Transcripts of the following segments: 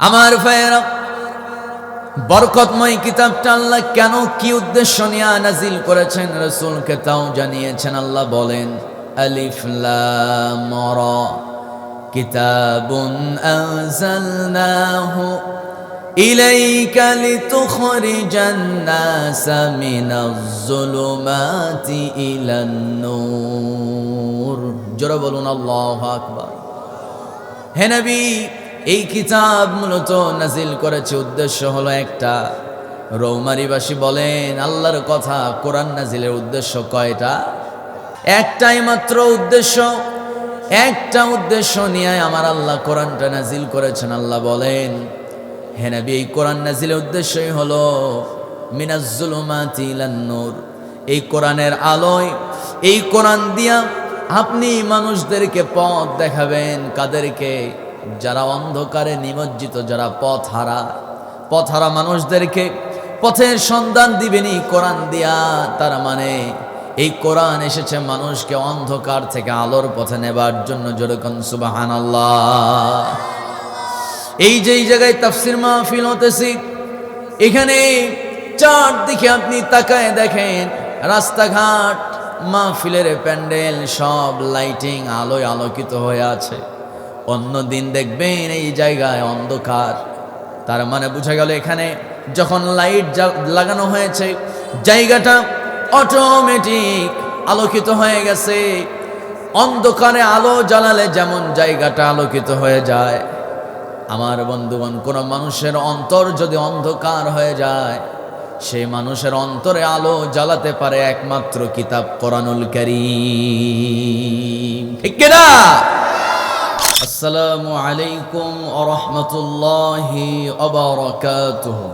আমার ভাইয়েরা, বরকতময় কিতাবটা আল্লাহ কেন কি উদ্দেশ্য নিয়ে নাজিল করেছেন রাসূলকে তাও জানিয়েছেন। আল্লাহ বলেন, আলিফ লাম রা কিতাবুন আনজালনাহু ইলাইকা লিতুখরিজান নাসা মিনাজ যুলুমাতি ইলান নূর। জোরে বলুন আল্লাহু আকবার। হে নবী, এই কিতাব মূলত নাজিল করেছে, উদ্দেশ্য হলো একটা। রৌমারিবাসী বলেন, আল্লাহর কথা কোরআন নাজিলের উদ্দেশ্য কয়টা? একটাই মাত্র উদ্দেশ্য। একটা উদ্দেশ্য নিয়ে আমার আল্লাহ কোরআনটা নাজিল করেছেন। আল্লাহ বলেন, হে নবী, এই কোরআন নাজিলের উদ্দেশ্যই হলো মিনাজ যুলুমাতি ইলান নূর। এই কোরআনের আলোয়, এই কোরআন দিয়া আপনি মানুষদেরকে পথ দেখাবেন। কাদেরকে? যারা অন্ধকারে নিমজ্জিত, যারা পথহারা মানুষদেরকে পথের সন্ধান দিবেন এই কোরআন দিয়া। তার মানে এই কোরআন এসেছে মানুষকে অন্ধকার থেকে আলোর পথে নেবার জন্য। যেরকম সুবহানাল্লাহ। এই যে এই জায়গায় তাফসীর মাহফিল হতেছে, এখানে চারদিকে আপনি তাকায় দেখেন, রাস্তাঘাট, মাহফিলের প্যান্ডেল সব লাইটিং আলোয় আলোকিত হয়ে আছে। অন্য দিন দেখবেন এই জায়গায় অন্ধকার। তার মানে বোঝা গেল এখানে যখন লাইট লাগানো হয়েছে, জায়গাটা অটোমেটিক আলোকিত হয়ে গেছে। অন্ধকারে আলো জ্বালালে যেমন জায়গাটা আলোকিত হয়ে যায়, আমার বন্ধুগণ, কোন মানুষের অন্তর যদি অন্ধকার হয়ে যায়, সেই মানুষের অন্তরে আলো জ্বালাতে পারে একমাত্র কিতাব কোরআনুল কারীম। ঠিক কি না? আসসালামু আলাইকুম ওয়া রাহমাতুল্লাহি ওয়া বারাকাতুহু।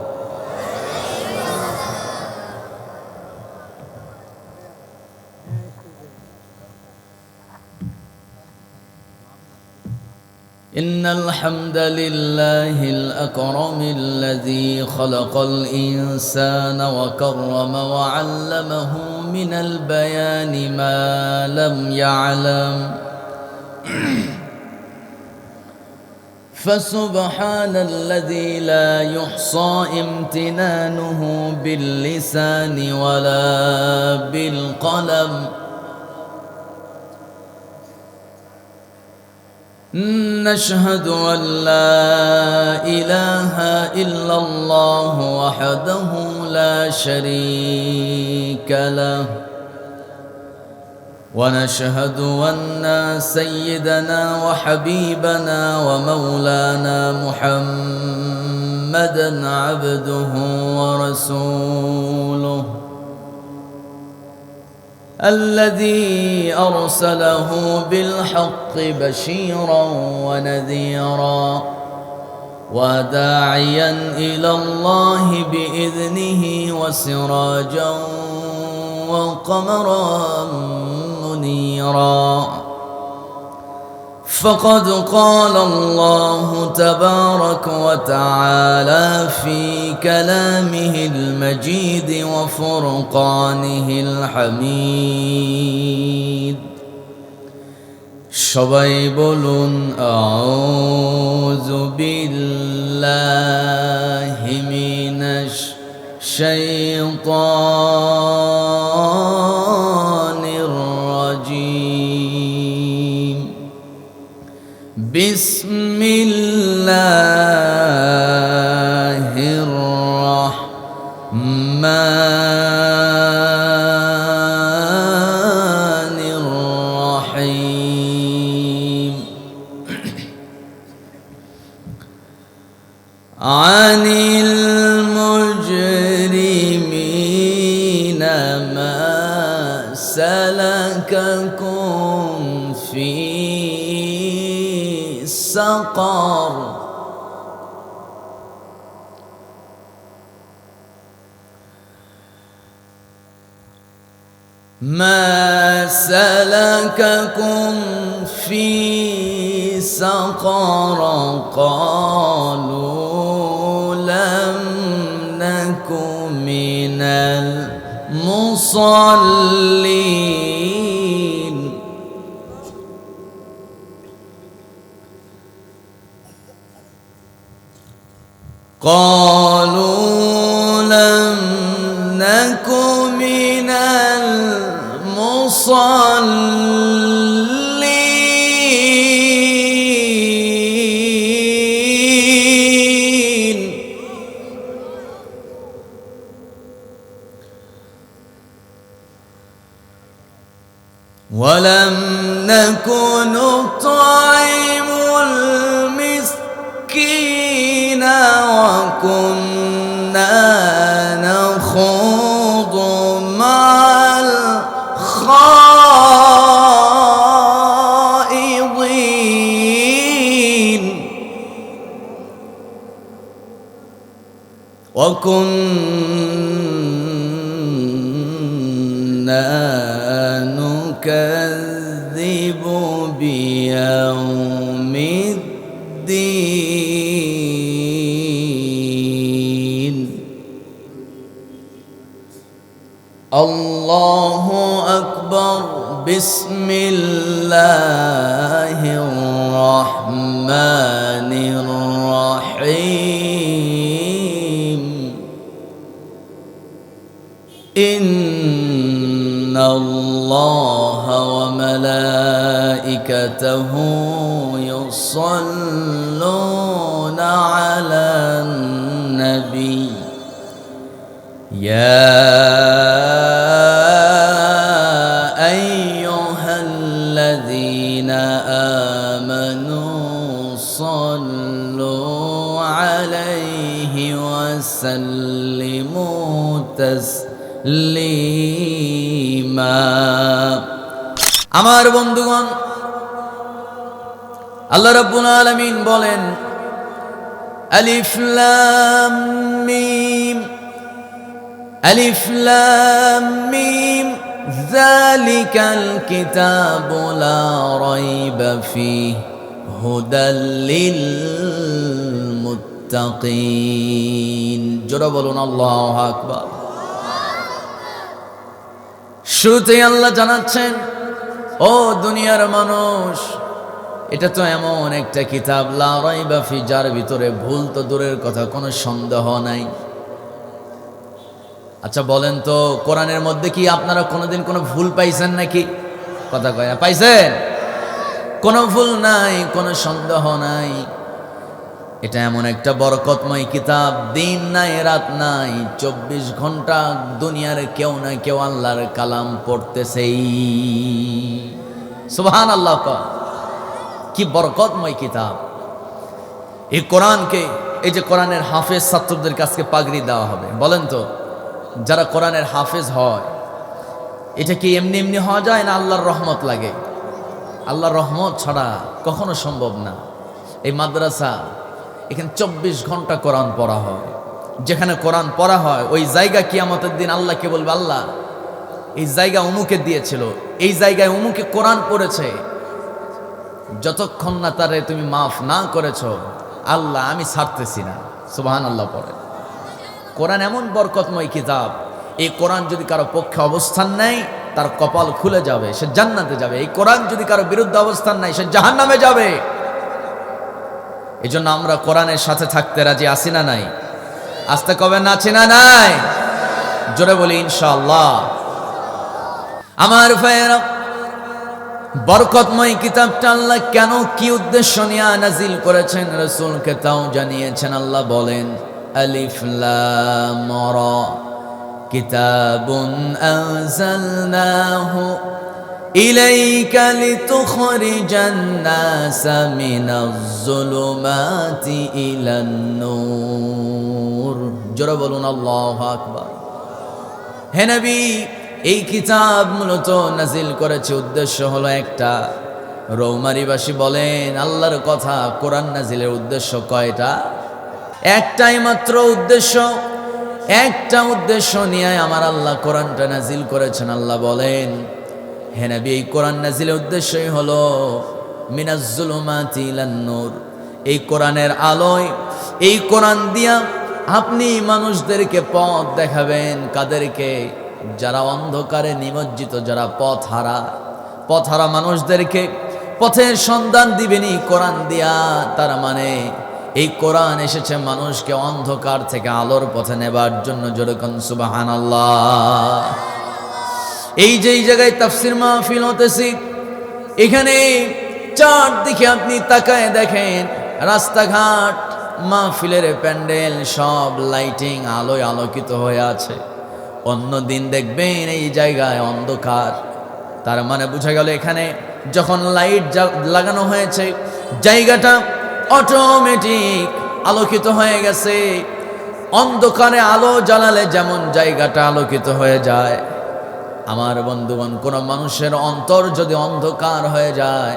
إن الحمد لله الأكرم الذي خلق الإنسان وكرم وعلمه من البيان ما لم يعلم فسبحان الذي لا يحصى امتنانه باللسان ولا بالقلم نشهد أن لا إله إلا الله وحده لا شريك له ونشهد أن سيدنا وحبيبنا ومولانا محمدا عبده ورسوله الذي أرسله بالحق بشيرا ونذيرا وداعيا إلى الله بإذنه وسراجا وقمرا منيرا فقد قال الله تبارك وتعالى في كلامه المجيد وفرقانه الحميد সবাই বলুন আউযু বিল্লাহি মিনাশ শাইতানির রাজীম বিসমিল্লাহির রাহমানির রাহিম আনিল মুজরিমিনা মা সালাকাকুম ফি سقر ما سلككم في سقر قالوا لم نك من المصلين قالوا لم نك من المصلين ولم نك نطعم المسكين وكنا نخوض مع الخائضين وكنا نكذب بيوم الدين الله أكبر بسم الله الرحمن الرحيم إن الله وملائكته يصلون على النبي يا أيها الذين آمنوا صلوا عليه وسلموا تسليما আমার বন্ধুগণ আল্লাহ রাব্বুল আলামিন বলেন আলিফ লাম মিম ألف لام ميم ذلك الكتاب لا ريب فيه هدى للمتقين جرب بولون الله أكبر শুরুতেই আল্লাহ জানাচ্ছেন ও দুনিয়ার মানুষ এটা তো এমন একটা কিতাব লা রাইবা ফি যার ভিতরে ভুল তো দূরের কথা কোনো সন্দেহ নাই। আচ্ছা বলেন তো কোরআনের মধ্যে কি আপনারা কোনোদিন কোনো ভুল পাইছেন নাকি? কথা কয় না, পাইছেন? কোনো ভুল নাই, কোনো সন্দেহ নাই। এটা এমন একটা বরকতময় কিতাব, দিন নাই রাত নাই, 24 ঘন্টা দুনিয়ার কেউ না কেউ আল্লাহর কালাম পড়তেছেই। সুবহানাল্লাহ। কি বরকতময় কিতাব এই কোরআনকে। এই যে কোরআনের হাফেজ ছাত্রদের কাছে পাগড়ি দেওয়া হবে, বলেন তো যারা কোরআনের হাফেজ হয় এটা কি এমনি এমনি হওয়া যায় না আল্লাহর রহমত লাগে? আল্লাহর রহমত ছাড়া কখনো সম্ভব না। এই মাদ্রাসা এখানে 24 ঘন্টা কোরআন পড়া হয়। যেখানে কোরআন পড়া হয় ওই জায়গা কিয়ামতের দিন আল্লাহকে বলবে, আল্লাহ এই জায়গা অমুকে দিয়েছিল, এই জায়গায় অমুকে কোরআন পড়েছে, যতক্ষণ না তারে তুমি মাফ না করেছ আল্লাহ আমি ছাড়তেছি না। সুবহানাল্লাহ পড়ে। কোরআন এমন বরকতময় কিতাব, এই কোরআন যদি কারো পক্ষে অবস্থান নেয় তার কপাল খুলে যাবে, সে জান্নাতে যাবে। এই কোরআন যদি কারো বিরুদ্ধে অবস্থান নেয় সে জাহান্নামে যাবে। এই জন্য আমরা কোরআনের সাথে থাকতে রাজি আছি না নাই? আস্তে কবে না আছি না নাই? জোরে বলি ইনশাআল্লাহ। আমার ভাইয়েরা, বরকতময় কিতাবটা আল্লাহ কেন কি উদ্দেশ্য নিয়ে নাজিল করেছেন রাসূলকে তাও জানিয়েছেন। আল্লাহ বলেন আলিফ লাম রা কিতাবুন আনজালনাহু ইলাইকা লিতুখরিজান নাসা মিনাজ যুলুমাতি ইলান নূর। জোরে বলুন আল্লাহু আকবার। হে নবী, এই কিতাব মূলত নাজিল করেছে উদ্দেশ্য হলো একটা। রৌমারিবাসী বলেন আল্লাহর কথা, কোরআন নাজিলের উদ্দেশ্য কয়টা? একটাই মাত্র উদ্দেশ্য। একটা উদ্দেশ্য নিয়ে আমার আল্লাহ কোরআনটা নাজিল করেছেন। আল্লাহ বলেন হে নবী, এই কোরআন নাজিলের উদ্দেশ্যই হলো মিনাজ যুলুমাতি ইলান নূর। এই কোরআনের আলোয়, এই কোরআন দিয়া আপনি মানুষদেরকে পথ দেখাবেন। কাদেরকে? যারা অন্ধকারে নিমজ্জিত, যারা পথহারা মানুষদেরকে পথের সন্ধান দিবেনই কোরআন দিয়া। তার মানে এই কোরআন এসেছে মানুষকে অন্ধকার থেকে আলোর পথে নেবার জন্য। যেরকম সুবহানাল্লাহ। এই যে জায়গায় তাফসীর মাহফিল হতেছে, এখানে চারদিকে আপনি তাকায় দেখেন, রাস্তাঘাট, মাহফিলের প্যান্ডেল সব লাইটিং আলোয় আলোকিত হয়ে আছে। অন্য দিন দেখবেন এই জায়গায় অন্ধকার। তার মানে বোঝা গেল এখানে যখন লাইট লাগানো হয়েছে, জায়গাটা অটোমেটিক আলোকিত হয়ে গেছে। অন্ধকারে আলো জ্বালালে যেমন জায়গাটা আলোকিত হয়ে যায়, আমার বন্ধুগণ, কোন মানুষের অন্তর যদি অন্ধকার হয়ে যায়,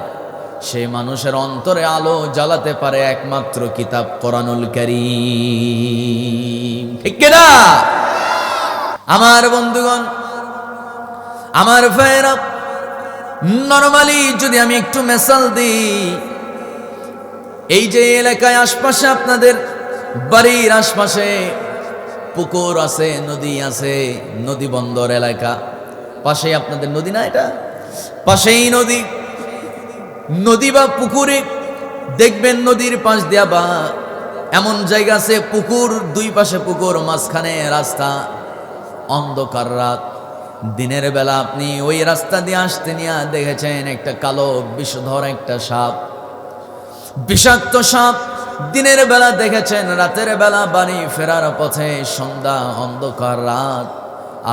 সেই মানুষের অন্তরে আলো জ্বালাতে পারে একমাত্র কিতাব কোরআনুল কারীম। ঠিক কিনা? আমার বন্ধুগণ, আমার ভাইরা, নরমালি যদি আমি একটু মেসাল দিই, এই যে এলাকায় আশপাশে, আপনাদের বাড়ির আশপাশে পুকুর আছে, নদী আছে, নদী বন্দর এলাকা, পাশেই আপনাদের নদী না, এটা পাশেই নদী। নদী বা পুকুরে দেখবেন নদীর পাশ দিয়া বা এমন জায়গা আছে, পুকুর দুই পাশে পুকুর, মাঝখানে রাস্তা, অন্ধকার রাত। দিনের বেলা আপনি ওই রাস্তা দিয়ে আসতে নিয়ে দেখেছেন একটা কালো বিষধর একটা সাপ, বিষাক্ত সাপ। দিনের বেলা দেখেছেন, রাতের বেলা বাড়ি ফেরার পথে, সন্ধ্যা, অন্ধকার রাত,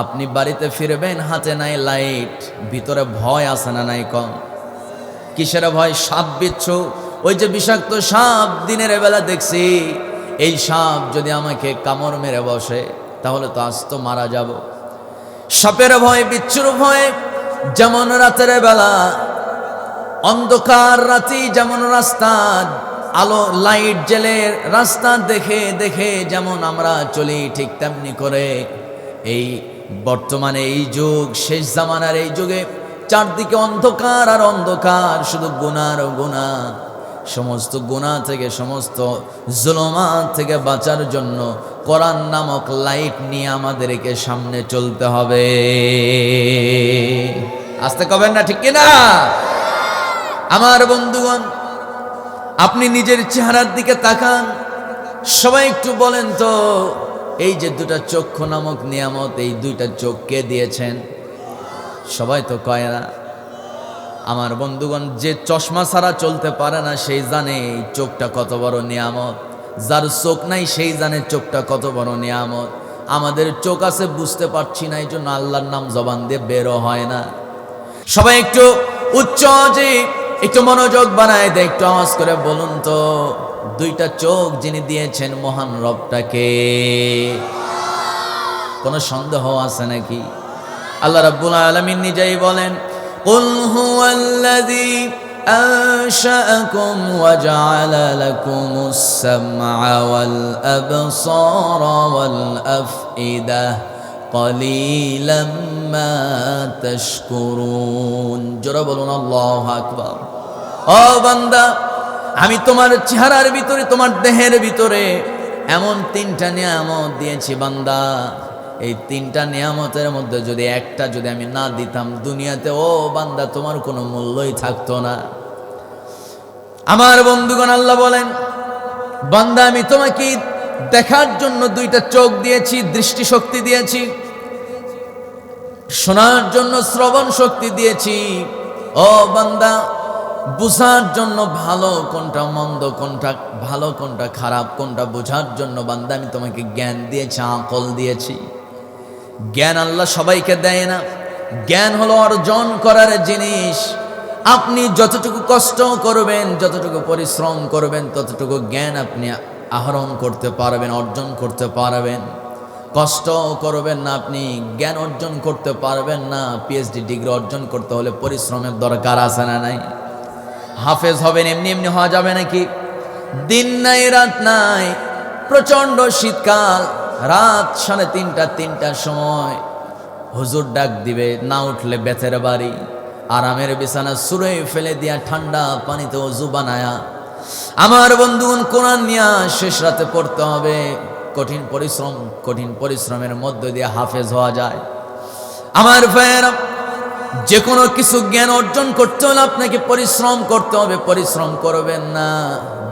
আপনি বাড়িতে ফিরবেন, হাতে নাই লাইট, ভিতরে ভয় আছে না নাই? কম কিসের ভয়? সাপ বিচ্ছু। ওই যে বিষাক্ত সাপ, দিনের বেলা দেখছি, এই সাপ যদি আমাকে কামড় মেরে বসে তাহলে তো আজ তো মারা যাব। সাপের ভয়, বিচ্ছুর ভয়। যেমন রাতের বেলা অন্ধকার রাতি, যেমন রাস্তা আলো লাইট জেলে রাস্তা দেখে দেখে যেমন আমরা চলি, ঠিক তেমনি করে এই বর্তমানে এই যুগ, শেষ জামানার এই যুগে চারদিকে অন্ধকার আর অন্ধকার, শুধু গুনার গুনাহ। সমস্ত গুনাহ থেকে, সমস্ত জুলুমাত থেকে বাঁচার জন্য কোরআন নামক লাইট নিয়ে আমাদেরকে সামনে চলতে হবে। আসতে কবেন না, ঠিক কিনা? আমার বন্ধুগণ, আপনি নিজের চেহারার দিকে তাকান, সবাই একটু বলেন তো, এই যে দুটা চক্ষু নামক নিয়ামত, এই দুইটা চোখ কে দিয়েছেন? সবাই তো কয় না। আমার বন্ধুগণ, যে চশমা ছাড়া চলতে পারে না সেই জানে এই চোখটা কত বড় নিয়ামত। যার চোখ নাই সেই জানে চোখটা কত বড় নিয়ামত। আমাদের চোখ আছে, বুঝতে পারছি না, এই জন্য আল্লাহর নাম জবান দিয়ে বেরো হয় না। সবাই একটু উচ্চ, যে একটু মনোযোগ বানায় দেয়, একটু আওয়াজ করে বলুন তো, দুইটা চোখ যিনি দিয়েছেন মহান রবটাকে? কোনো সন্দেহ আছে নাকি? আল্লাহ রাব্বুল আলামিন নিজেই বলেন, কুল হুয়াল্লাযী আনশাআকুম ওয়া জাআলা লাকুমুস সামআ ওয়াল আবসারা ওয়াল আফইদাহ ক্বালীলাম মা তাশকুরুন। জোরে বলুন আল্লাহু আকবার। ও বান্দা, আমি তোমার চেহারার ভিতরে, তোমার দেহের ভিতরে এমন তিনটা নিয়ামত দিয়েছি বান্দা। এই তিনটা নিয়ামতের মধ্যে যদি একটা যদি আমি না দিতাম দুনিয়াতে, ও বান্দা, তোমার কোনো মূল্যই থাকতো না। আমার বন্ধুগণ, আল্লাহ বলেন, বান্দা, আমি তোমাকে দেখার জন্য দুইটা চোখ দিয়েছি, দৃষ্টিশক্তি দিয়েছি, শোনার জন্য শ্রবণ শক্তি দিয়েছি। ও বান্দা, বুঝার জন্য ভালো কোনটা, মন্দ কোনটা, ভালো কোনটা, খারাপ কোনটা বোঝার জন্য বান্দা আমি তোমাকে জ্ঞান দিয়েছি, আকল দিয়েছি। জ্ঞান আল্লাহ সবাইকে দেয় না। জ্ঞান হলো অর্জন করার জিনিস। আপনি যতটুকু কষ্ট করবেন, যতটুকু পরিশ্রম করবেন, ততটুকু জ্ঞান আপনি আহরণ করতে পারবেন, অর্জন করতে পারবেন। কষ্ট করবেন না, আপনি জ্ঞান অর্জন করতে পারবেন না। পিএইচডি ডিগ্রি অর্জন করতে হলে পরিশ্রমের দরকার আছে না নাই? হাফেজ হবেন এমনি এমনি হওয়া যাবে নাকি? দিন নাই রাত নাই, প্রচন্ড শীতকাল, রাত 3:30টার সময় হুজুর ডাক দিবে, না উঠলে বেতের বাড়ি, আরামের বিছানা সুরে ফেলে দিয়া ঠান্ডা পানিতে ওযু বানায়া আমার বন্ধুগণ কোরআন নিয়া শেষ রাতে পড়তে হবে। কঠিন পরিশ্রম, কঠিন পরিশ্রমের মধ্য দিয়ে হাফেজ হওয়া যায়। আমার ভাইয়েরা, যে কোনো কিছু জ্ঞান অর্জন করতে হলে আপনাকে পরিশ্রম করতে হবে, পরিশ্রম করবেন না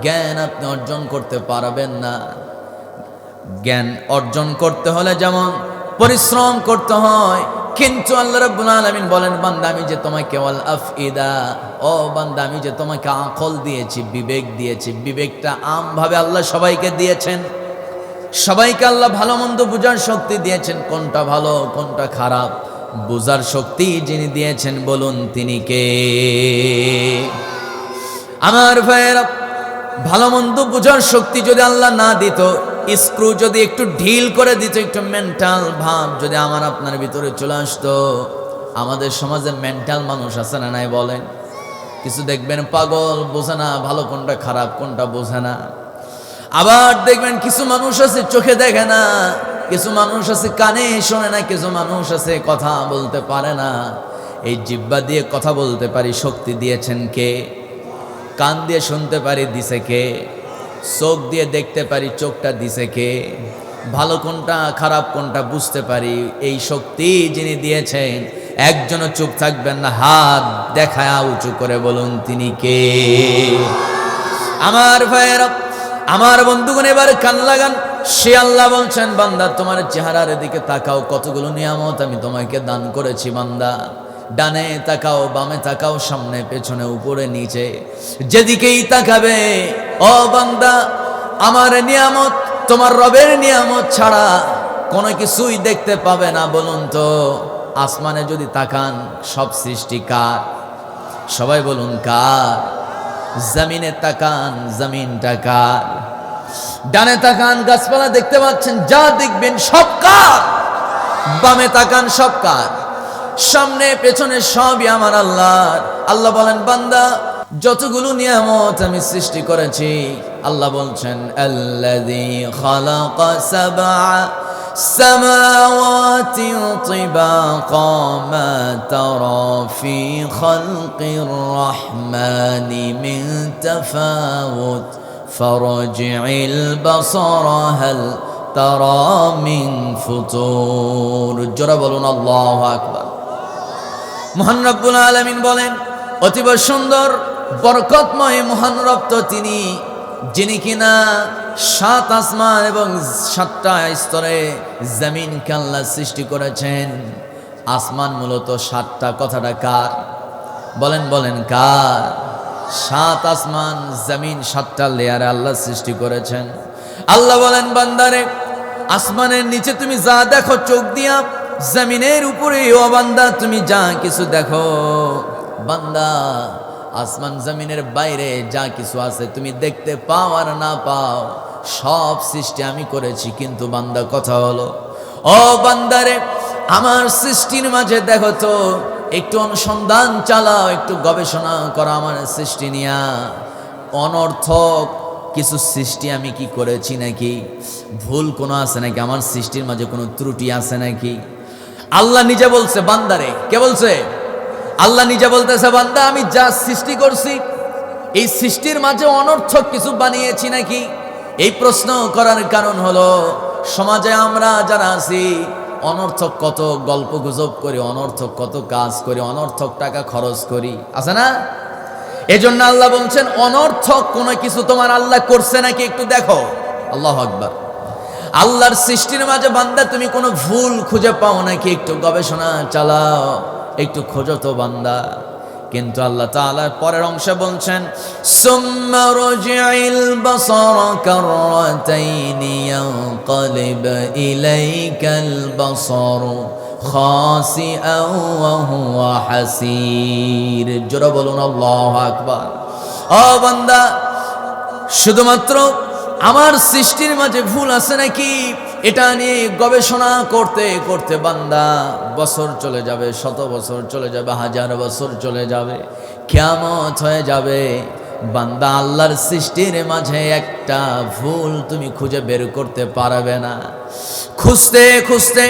জ্ঞান আপনি অর্জন করতে পারবেন না। জ্ঞান অর্জন করতে হলে যেমন পরিশ্রম করতে হয়, কিন্তু আল্লাহ রাব্বুল আলামিন বলেন, বান্দা আমি যে তোমাকে ওয়াল আফইদা, ও বান্দা আমি যে তোমাকে আকল দিয়েছি, বিবেক দিয়েছি, বিবেকটা আমভাবে আল্লাহ সবাইকে দিয়েছেন। সবাইকে আল্লাহ ভালো মন্দ বোঝার শক্তি দিয়েছেন, কোনটা ভালো কোনটা খারাপ বোঝার শক্তি যিনি দিয়েছেন বলুন তিনি কে? আমার ভাইয়েরা, ভালো মন্দ বোঝার শক্তি যদি আল্লাহ না দিত, স্ক্রু যদি একটু ঢিল করে দিত, একটু মেন্টাল ভাব যদি আমার আপনার ভিতরে চলে আসতো। আমাদের সমাজে মেন্টাল মানুষ আছে না নাই বলেন? কিছু দেখবেন পাগল, বোঝে না ভালো কোনটা খারাপ কোনটা বোঝে না। আবার দেখবেন কিছু মানুষ আছে চোখে দেখে না, কিছু মানুষ আছে কানে শোনে না, কিছু মানুষ আছে কথা বলতে পারে না। এই জিহ্বা দিয়ে কথা বলতে পারি শক্তি দিয়েছেন কে? কান দিয়ে শুনতে পারি দিছে কে? চোখ দিয়ে দেখতে পারি চোখটা দিছে কে? ভালো কোনটা খারাপ কোনটা বুঝতে পারি এই শক্তি যিনি দিয়েছেন, একজনও চুপ থাকবেন না, হাত দেখায় উঁচু করে বলুন তিনি কে? আমার ভাইয়েরা, আমার বন্ধুগণ, এবার কান লাগান। সে আল্লাহ বলছেন, বান্দা তোমার চেহারার দিকে তাকাও, কতগুলো নিয়ামত আমি তোমাকে দান করেছি বান্দা। ডানে তাকাও, বামে তাকাও, সামনে পেছনে উপরে নিচে, যেদিকেই তাকাবে ও বান্দা আমার নিয়ামত, তোমার রবের নিয়ামত ছাড়া কোনো কিছুই দেখতে পাবে না। বলুন তো, আসমানে যদি তাকান সব সৃষ্টি কার? সবাই বলুন কার? জমিনে তাকান, জমিনটা কার? ডানে তাকান, গাছপালা দেখতে পাচ্ছেন, যা দেখবেন সব কার? বামে তাকান, সব কার? সামনে পেছনে সবই আমার আল্লাহর। আল্লাহ বলেন, বান্দা যতগুলো নিয়ামত আমি সৃষ্টি করেছি, আল্লাহ বলছেন আল্লাযী খালাকা সাবআ সামাওয়াতি তিবাকা মা তারা ফি খালকির রাহমানি মিন তাফাউত ফারজি'ল বাসারা হাল তারা মিন ফুতুর। জোরে বলুন আল্লাহু আকবার। মহান রব্বুল আলামিন বলেন, অতীব সুন্দর বরকতময় মহান রব তো তিনি, যিনি কিনা সাত আসমান এবং সাতটা স্তরে জমিনকে আল্লাহ সৃষ্টি করেছেন। আসমান মূলত সাতটা, কথাটা কার? বলেন বলেন কার? সাত আসমান জমিন সাতটা লেয়ারে আল্লাহ সৃষ্টি করেছেন। আল্লাহ বলেন, বান্দারে আসমানের নিচে তুমি যা দেখো চোখ দিয়া, জমিনের উপরে ও বান্দা তুমি যা কিছু দেখো, বান্দা আসমান জমিনের বাইরে যা কিছু আছে তুমি দেখতে পাও আর না পাও, সব সৃষ্টি আমি করেছি। কিন্তু বান্দা কথা হলো, ও বান্দারে আমার সৃষ্টির মাঝে দেখো তো, একটু অনুসন্ধান চালাও, একটু গবেষণা করো আমার সৃষ্টি নিয়া। অনর্থক কিছু সৃষ্টি আমি কি করেছি নাকি? ভুল কোনো আছে নাকি? আমার সৃষ্টির মাঝে কোনো ত্রুটি আছে নাকি? আল্লাহ নিজে বলছে বান্দারে, কে বলছে? আল্লাহ নিজে বলতেছে, বান্দা আমি যা সৃষ্টি করছি এই সৃষ্টির মাঝে অনর্থক কিছু বানিয়েছি নাকি? এই প্রশ্ন করার কারণ হলো, সমাজে আমরা যারা আছি অনর্থক কত গল্প গুজব করি, অনর্থক কত কাজ করি, অনর্থক টাকা খরচ করি, আছে না? এজন্য আল্লাহ বলছেন, অনর্থক কোনো কিছু তোমার আল্লাহ করছে নাকি একটু দেখো। আল্লাহু আকবার। আল্লাহর সৃষ্টির মাঝে বান্দা তুমি কোনো ভুল খুঁজে পাও নাকি? একটু গবেষণা চালাও, একটু খোঁজো তো বান্দা। কিন্তু আল্লাহ তাআলার পরের অংশে বলছেন, সুম্মা রাজি'ল বাসারা কাররাতাইনি ইয়ানকালিব ইলাইকাল বাসারু খাসিআন ওয়া হুয়া হাসীর। জোরে বলুন আল্লাহু আকবার। ও বান্দা, শুধুমাত্র আমার সৃষ্টির মাঝে ভুল আছে নাকি এটা নিয়ে গবেষণা করতে করতে বান্দা বছর চলে যাবে, শত বছর চলে যাবে, হাজার বছর চলে যাবে, কিয়ামত হয়ে যাবে, বান্দা আল্লাহর সৃষ্টির মাঝে একটা ভুল তুমি খুঁজে বের করতে পারবে না। খুঁজতে খুঁজতে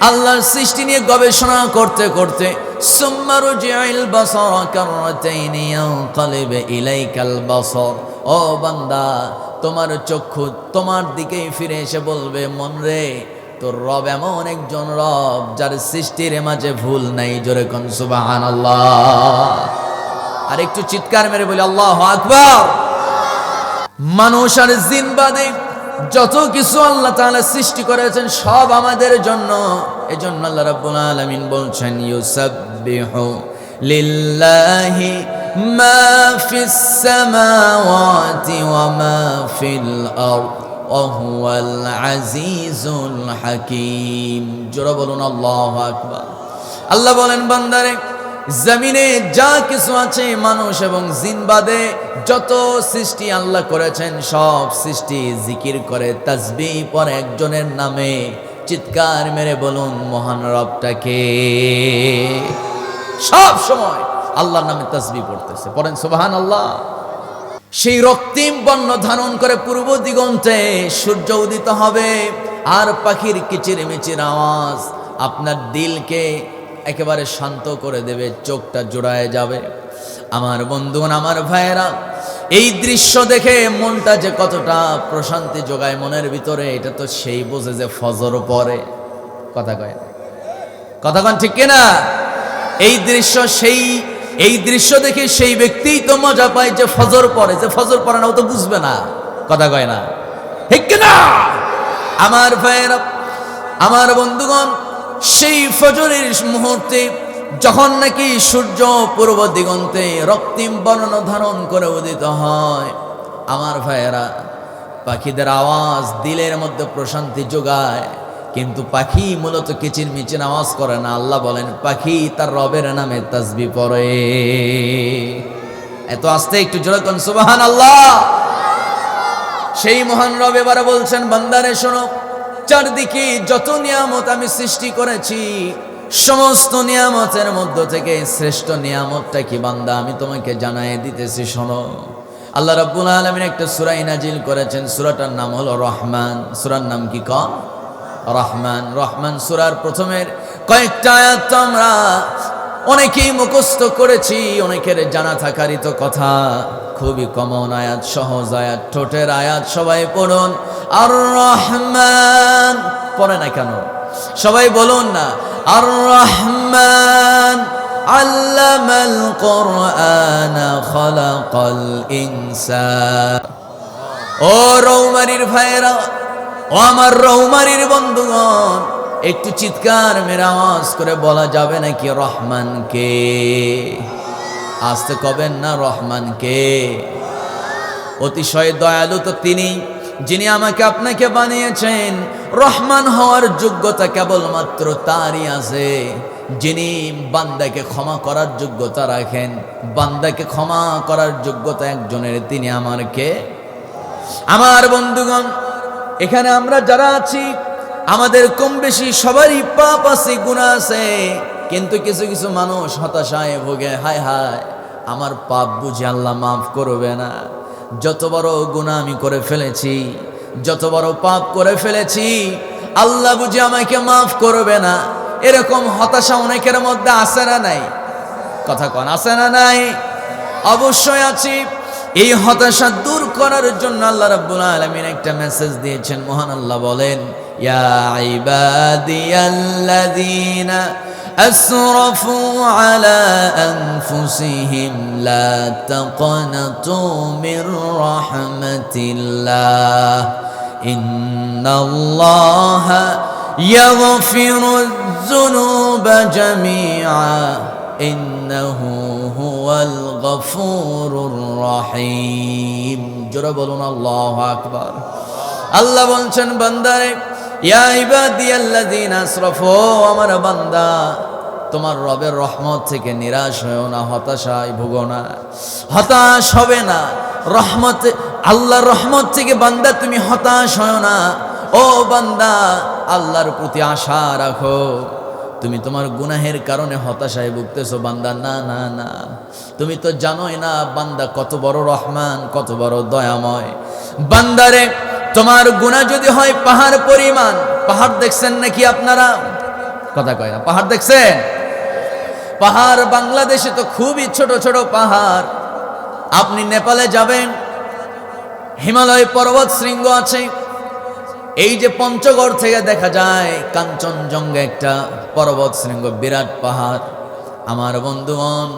আল্লাহর সৃষ্টি নিয়ে গবেষণা করতে করতে, সুম্মা রাজি'ল বাসারা কাররাতাইনি ইয়ানকালিব ইলাইকাল বাসার, ও বান্দা তোমার চক্ষু তোমার দিকেই ফিরে এসে বলবে, মন রে তোর রব এমন একজন রব যার সৃষ্টির মাঝে ভুল নাই। জোরে কোন সুবহানাল্লাহ। আর একটু চিৎকার মেরে বলি আল্লাহু আকবার। মানুষ আর জিন বাদে যত কিছু আল্লাহ তাআলা সৃষ্টি করেছেন সব আমাদের জন্য। এজন্য আল্লাহ রাব্বুল আলামিন বলছেন ইউসাব্বিহু লিল্লাহি মা ফিস সামাওয়াতি ওয়া মা ফিল আরদ ওয়া হুয়াল আজিজুল হাকীম। জোরে বলুন আল্লাহু আকবার। আল্লাহ বলেন বান্দারে জমিনে যা কিছু আছে মানুষ এবং জিন বাদে যত সৃষ্টি আল্লাহ করেছেন সব সৃষ্টি জিকির করে তাসবিহ পড়ে একজনের নামে। চিৎকার মেরে বলুন মহান রবটাকে। সব সময় আল্লাহর নামে তাসবিহ পড়তেছে, পড়েন সুবহানাল্লাহ। সেই রক্তিম বর্ণ ধারণ করে পূর্ব দিগন্তে সূর্য উদিত হবে আর পাখির কিচিরমিচির আওয়াজ আপনার দিলকে একেবারে শান্ত করে দেবে, চোখটা জোড়ায় যাবে। আমার বন্ধুগণ, আমার ভাইয়েরা, এই দৃশ্য দেখে মনটা যে কতটা প্রশান্তি যোগায় মনের ভিতরে, এটা তো সেই বোঝে যে ফজর পরে। কথা কয়, কথা কন ঠিক কিনা? এই দৃশ্য দেখে সেই ব্যক্তিই তো মজা পায় যে ফজর পরে। যে ফজর পরে না ও তো বুঝবে না। কথা কয় না ঠিক কিনা? আমার ভাইয়েরা, আমার বন্ধুগণ, সেই ফজরের মুহূর্তে যখন নাকি সূর্য পূর্ব দিগন্তে রক্তিম বর্ণ ধারণ করে উদিত হয়, আমার ভাইয়েরা, পাখিদের আওয়াজ দিলের মধ্যে প্রশান্তি যোগায়। কিন্তু পাখি মূলত কিচিরমিচির আওয়াজ করে না। আল্লাহ বলেন পাখি তার রবের নামে তাসবিহ পড়ে। এত আস্তে একটু জোরে কোন সুবহানাল্লাহ। সেই মহান রব এবারে বলছেন বান্দারে শোনো, চারদিকে যত নিয়ামত আমি সৃষ্টি করেছি সমস্ত নিয়ামতের মধ্য থেকে শ্রেষ্ঠ নিয়ামতটা কি বান্দা আমি তোমাকে জানাই দিতেছি, শোনো। আল্লাহ রাব্বুল আলামিন একটা সূরা নাজিল করেছেন, সূরাটার নাম হলো রহমান। সূরার নাম কি কন? রহমান। রহমান সূরার প্রথমের কয়েকটা আয়াত আমরা অনেকেই মুখস্থ করেছি, অনেকের জানা থাকারই তো কথা। খুবই কমন আয়াত, সহজ আয়াত, ঠোঁটের আয়াত। সবাই পড়ুন আর রহমান। পড়ে না কেন? সবাই বলুন না আর রহমান আল্লামাল কোরআন খালাকাল ইনসান। ও রৌমারীর ভাইরা, ও আমার রৌমারীর বন্ধুগণ, একটু চিৎকার মেরে আওয়াজ করে বলা যাবে নাকি রহমান কে? আসতে কবেন না রহমান কে? অতিশয় দয়ালু তো তিনি, যিনি আমাকে আপনাকে বানিয়েছেন। রহমান হওয়ার যোগ্যতা কেবলমাত্র তারই আছে যিনি বান্দাকে ক্ষমা করার যোগ্যতা রাখেন। বান্দাকে ক্ষমা করার যোগ্যতা একজনের, তিনি আমার কে? আমার বন্ধুগণ, এখানে আমরা যারা আছি আমাদের কম বেশি সবারই পাপ আছে, গুনাহ আছে। কিন্তু কিছু কিছু মানুষ হতাশায় ভোগে, হায় হায় আমার পাপ বুঝে আল্লাহ মাফ করবে না। যত বড় গুনাহ আমি করে ফেলেছি, যত বড় পাপ করে ফেলেছি, আল্লাহ বুঝে আমাকে মাফ করবে না। এরকম হতাশা অনেকের মধ্যে আছে না নাই? কথা কন, আছে না নাই? অবশ্যই আছি। এই হতাশা দূর করার জন্য আল্লাহ রাব্বুল আলামিন একটা মেসেজ দিয়েছেন। মহান আল্লাহ বলেন, ইয়া ইবাদিয়াল্লাযীনা আসরাফু আলা আনফুসিহিম লা তাকনাতু মির রাহমাতিল্লাহ ইন্নাল্লাহা ইয়াগফিরুয যুনুবা জামিআ ইন্নাহু হুয়াল গফুরুর রহিম। জোরে বলুন আল্লাহু আকবার। আল্লাহ বলছেন বান্দারে, ইয়া ইবাদিয়াল্লাযীনা আসরাফু, আমার বান্দা তোমার রবের রহমত থেকে নিরাশ হয়ো না, হতাশায় ভুগো না, হতাশ হবে না। রহমত, আল্লাহর রহমত থেকে বান্দা তুমি হতাশ হয়ো না। ও বান্দা, আল্লাহর প্রতি আশা রাখো। তুমি তোমার গুনাহের কারণে হতাশায় ভুগতেছো বান্দা, না না না, তুমি তো জানোই না বান্দা কত বড় রহমান, কত বড় দয়াময়। বান্দারে, তোমার গুনাহ যদি হয় পাহাড় পরিমাণ, পাহাড় দেখছেন নাকি আপনারা? কথা কয় না, পাহাড় দেখছেন? পাহাড় বাংলাদেশে তো খুবই ছোট ছোট পাহাড়। আপনি নেপালে যাবেন, হিমালয় পর্বত শৃঙ্গ আছে, এই যে পঞ্চগড় থেকে দেখা যায় কাঞ্চনজঙ্ঘা একটা পর্বত শৃঙ্গ, বিরাট পাহাড় আমার বন্ধুগণ।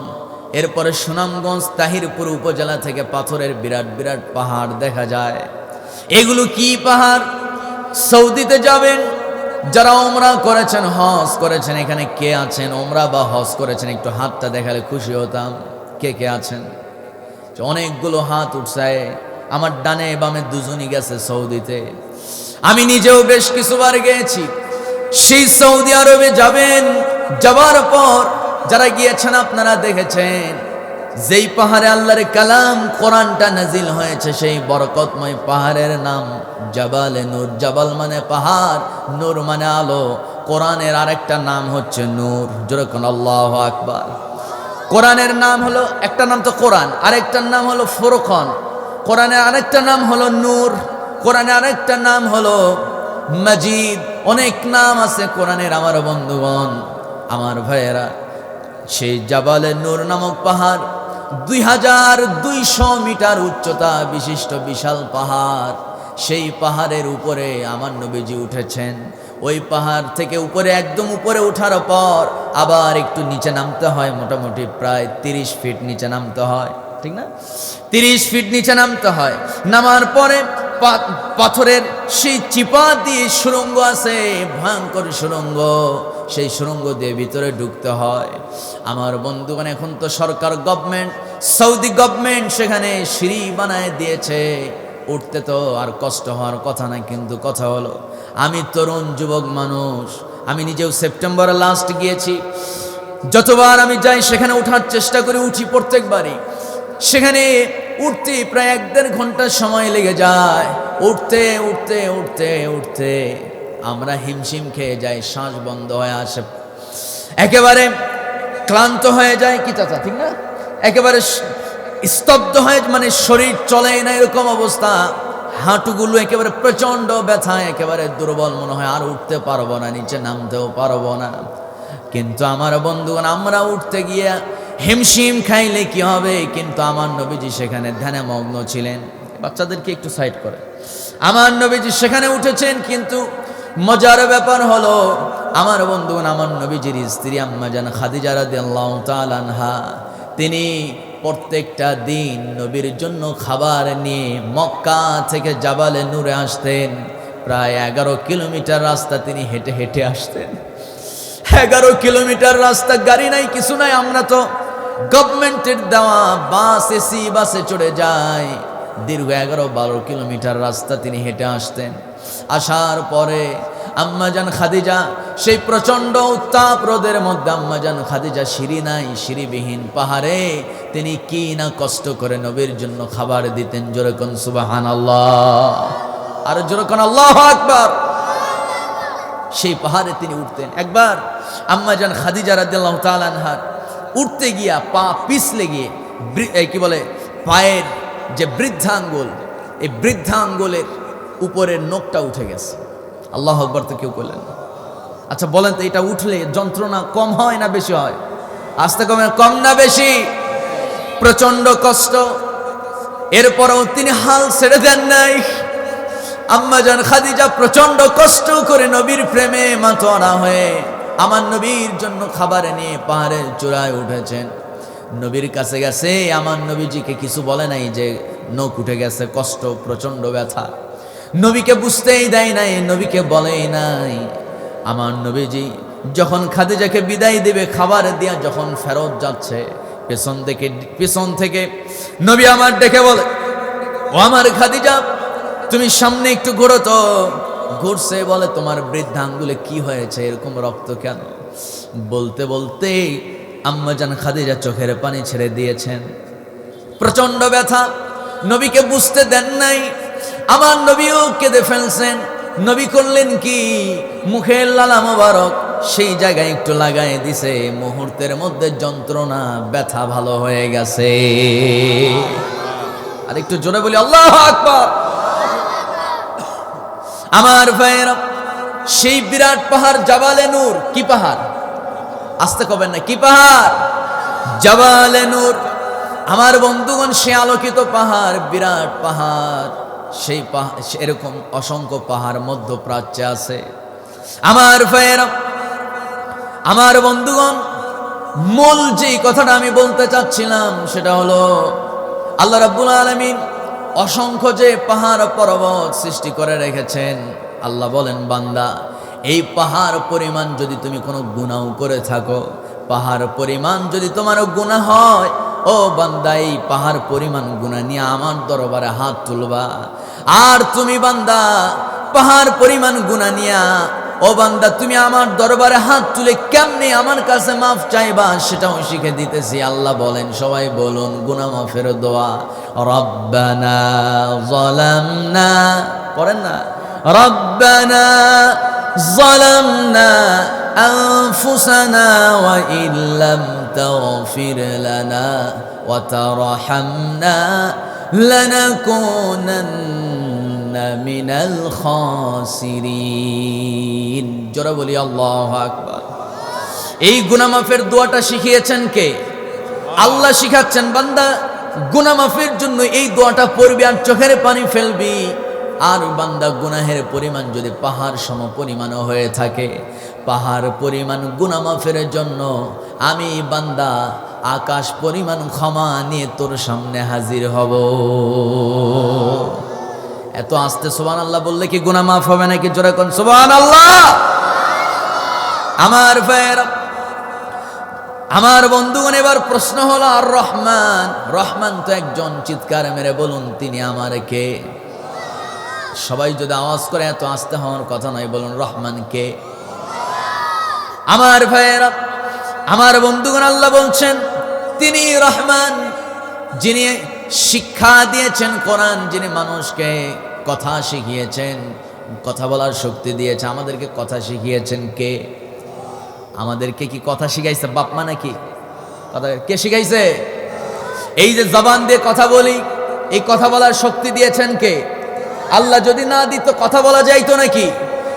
এরপরে সুনামগঞ্জ তাহিরপুর উপজেলা থেকে পাথরের বিরাট বিরাট পাহাড় দেখা যায়। এগুলো কি পাহাড়? সৌদিতে যাবেন যারা ওমরা করেছেন, হজ করেছেন, এখানে কে আছেন ওমরা বা হজ করেছেন? একটু হাতটা দেখালে খুশি হতাম। কে কে আছেন? অনেকগুলো হাত উঠছে। আমার ডানে বামে দুজনই গেছে সৌদিতে। আমি নিজেও বেশ কিছুবার গিয়েছি। সেই সৌদি আরবে যাবেন, যাবার পর যারা গিয়েছেন আপনারা দেখেছেন যেই পাহাড়ে আল্লাহর কালাম কোরআনটা নাজিল হয়েছে, সেই বরকতময় পাহাড়ের নাম জাবালে নূর। জাবাল মানে পাহাড়, নূর মানে আলো। কোরআনের আরেকটা নাম হচ্ছে নূর। যেরকম আল্লাহু আকবার। কোরআনের নাম হলো, একটা নাম তো কোরআন, আরেকটার নাম হলো ফুরকান। কোরআনের আরেকটা নাম হলো নূর, কোরআনের আরেকটা নাম হলো মাজিদ। অনেক নাম আছে কোরআনের আমার বন্ধুগণ, আমার ভাইয়েরা। সেই জাবালে নূর নামক পাহাড় 2200 মিটার উচ্চতা বিশিষ্ট বিশাল পাহাড়। সেই পাহাড়ের উপরে আমার নবীজি উঠেছেন। ওই পাহাড় থেকে উপরে, একদম উপরে ওঠার পর আবার একটু নিচে নামতে হয়, মোটামুটি প্রায় 30 ফিট নিচে নামতে হয়, ঠিক না? 30 ফিট নিচে নামতে হয়। নামার পরে পাথরের সেই চিপা দিয়ে সুড়ঙ্গ আছে, ভয়ঙ্কর সুড়ঙ্গ। সেই সুড়ঙ্গ দিয়ে ভিতরে ঢুকতে হয়। আমার বন্ধুগণ, এখন তো সরকার গভর্নমেন্ট, সৌদি গভর্নমেন্ট সেখানে সিঁড়ি বানায় দিয়েছে। উঠতে তো আর কষ্ট হওয়ার কথা না, কিন্তু কথা হলো আমি তরুণ যুবক মানুষ, আমি নিজেও সেপ্টেম্বরে লাস্ট গিয়েছি। যতবার আমি যাই সেখানে ওঠার চেষ্টা করি, উঠি প্রত্যেকবারই। সেখানে উঠতে প্রায় 1-1.5 ঘন্টা সময় লেগে যায়। উঠতে উঠতে উঠতে উঠতে আমরা হিমশিম খেয়ে যাই, শ্বাস বন্ধ হয়ে আসে, একেবারে ক্লান্ত হয়ে যায়। কি চাচা, ঠিক না? একেবারে স্তব্ধ হয়ে, মানে শরীর চলে না, এরকম অবস্থা। হাঁটুগুলো একেবারে প্রচন্ড ব্যথা, একেবারে দুর্বল, মনে হয় আর উঠতে পারবো না, নিচে নামতেও পারবো না। কিন্তু আমার বন্ধুগণ, আমরা উঠতে গিয়ে হিমশিম খাইলে কি হবে? কিন্তু আমার নবীজি সেখানে ধ্যানে মগ্ন ছিলেন। বাচ্চাদেরকে একটু সাইড করে। আমার নবীজি সেখানে উঠেছেন, কিন্তু মজার ব্যাপার হলো আমার বন্ধুগণ, আমার নবীজির স্ত্রী আম্মা জান খাদিজা রাদিয়াল্লাহু তাআলা আনহা, তিনি প্রত্যেকটা দিন নবীর জন্য খাবার নিয়ে মক্কা থেকে জাবালে নূরে আসতেন। প্রায় 11 কিলোমিটার রাস্তা তিনি হেঁটে হেঁটে আসতেন। 11 কিলোমিটার রাস্তা, গাড়ি নাই, কিছু নাই। আমরা তো গভর্নমেন্টের দেওয়া বাস, এসি বাসে চড়ে যাই। দীর্ঘ 11-12 কিলোমিটার রাস্তা তিনি হেঁটে আসতেন। আসার পরে আম্মাজান খাদিজা, সেই প্রচন্ড উত্তাপ রোদের মধ্যে আম্মাজান খাদিজা, সিঁড়ি নাই, সিঁড়িবিহীন পাহাড়ে তিনি কি না কষ্ট করে নবীর জন্য খাবার দিতেন। যেরকম সুবহানাল্লাহ, আর যেরকম আল্লাহু আকবার। সেই পাহাড়ে তিনি উঠতেন। একবার আম্মাজান খাদিজা রাদিয়াল্লাহু তাআলা আনহা উঠতে গিয়া পা পিছলে গিয়ে, কি বলে, পায়ের যে বৃদ্ধাঙ্গুল, এই বৃদ্ধাঙ্গুলের উপরের নখটা উঠে গেছে। আল্লাহু আকবার তো কেউ করলেন না। আচ্ছা বলেন তো, এটা উঠলে যন্ত্রণা কম হয় না বেশি হয়? আস্তে কমে, কম না বেশি? প্রচন্ড কষ্ট। এরপরও তিনি হাল ছেড়ে দেন নাই। আম্মাজান খাদিজা প্রচন্ড কষ্ট করে নবীর প্রেমে মাতোয়ারা হয়ে আমার নবীর জন্য খাবার নিয়ে পাহাড়ের চূড়ায় উঠেছেন। নবীর কাছে গেছে, আমার নবীজিকে কিছু বলে নাই যে নখ উঠে গেছে, কষ্ট, প্রচন্ড ব্যথা। নবীকে বুঝতেই দেয় নাই, নবীকে বলেই নাই। আমার নবীজি যখন খাদিজাকে বিদায় দেবে, খাবার দিয়া যখন ফেরত যাচ্ছে, পেছন থেকে নবী আমার ডেকে বলে, ও আমার খাদিজা, তুমি সামনে একটু ঘোরো তো। ঘুরছে, বলে তোমার বৃদ্ধাঙ্গুলে কি হয়েছে, এরকম রক্ত কেন? বলতে বলতে আম্মাজান খাদিজা চোখের পানি ছেড়ে দিয়েছেন। প্রচন্ড ব্যথা, নবীকে বুঝতে দেন নাই। আমার নবীও কেঁদে ফেলছেন। নবী করলেন কি, মুখের লালা মোবারক সেই জায়গায় একটু লাগাই দিছে। মুহূর্তের মধ্যে যন্ত্রণা, ব্যথা ভালো হয়ে গেছে। আর একটু জোরে বলি আল্লাহু আকবার। আমার ভাইয়েরা, সেই বিরাট পাহাড় জাবালে নূর। কি পাহাড়? আসতে কবেন না, কি পাহাড়? জাবালে নূর। আমার বন্ধুগণ, সে আলোকিত পাহাড়, বিরাট পাহাড়। সেই এরকম অসংখ্য পাহাড় মধ্যপ্রাচ্যে আছে। আমার ভাইয়েরা, আমার বন্ধুগণ, মূল যেই কথাটা আমি বলতে চাচ্ছিলাম সেটা হলো আল্লাহ রাব্বুল আলামিন অসংখ্য যে পাহাড় পর্বত সৃষ্টি করে রেখেছেন। আল্লাহ বলেন, বান্দা, এই পাহাড় পরিমাণ যদি তুমি কোনো গুনাহ করে থাকো, পাহাড় পরিমাণ যদি তোমার গুনাহ হয়, ও বান্দা, এই পাহাড় পরিমাণ গুনাহ নিয়ে আমার দরবারে হাত তুলবা। আর তুমি বান্দা পাহাড় পরিমাণ গুনাহ নিয়া, ও বান্দা, তুমি আমার দরবারে হাত তুলে কেমনে আমার কাছে মাফ চাইবা সেটাও শিখে দিতেছি। আল্লাহ বলেন, সবাই বলুন গুনাহ মাফের দোয়া, রব্বানা যালামনা, পড়েন না, রব্বানা যালামনা আনফুসানা ওয়া ইল্লাম তাগফির লানা ওয়া তারহামনা লানাকুনান্না মিনাল খাসিরিন। জোরে বলি আল্লাহু আকবার। এই গুনাহ মাফের দোয়াটা শিখিয়েছেন কে? আল্লাহ শিখাচ্ছেন। বান্দা, গুনাহ মাফের জন্য এই দোয়াটা পড়বি আর চোখের পানি ফেলবি। আর বান্দা, গুনাহের পরিমাণ যদি পাহাড় সম পরিমাণও হয়ে থাকে, পাহাড় পরিমাণ গুনাহ মাফের জন্য আমি বান্দা আকাশ পরিমাণ ক্ষমা নিয়ে তোর সামনে হাজির হব। এত আস্তে সুবহানাল্লাহ বললে কি গুনাহ মাফ হবে নাকি? জোরে কোন সুবহানাল্লাহ। আমার ভাইয়েরা, আমার বন্ধুগণ, এবার প্রশ্ন হলো, আর রহমান, রহমান তো একজন, চিৎকার মেরে বলুন তিনি আমার কে? সবাই যদি আওয়াজ করে, এত আস্তে হওয়ার কথা নয়, বলুন রহমান কে? আমার ভাইয়েরা, আমার বন্ধুগণ, আল্লাহ বলছেন তিনি রহমান, যিনি শিক্ষা দিয়েছেন কোরআন, যিনি মানুষকে কথা শিখিয়েছেন, কথা বলার শক্তি দিয়েছে। আমাদেরকে কথা শিখিয়েছেন কে? আমাদেরকে কি কথা শিখাইছে বাপ মা নাকি? কথা কে শিখাইছে? এই যে জবান দিয়ে কথা বলি, এই কথা বলার শক্তি দিয়েছেন কে? আল্লাহ যদি না দিত কথা বলা যাইতো নাকি?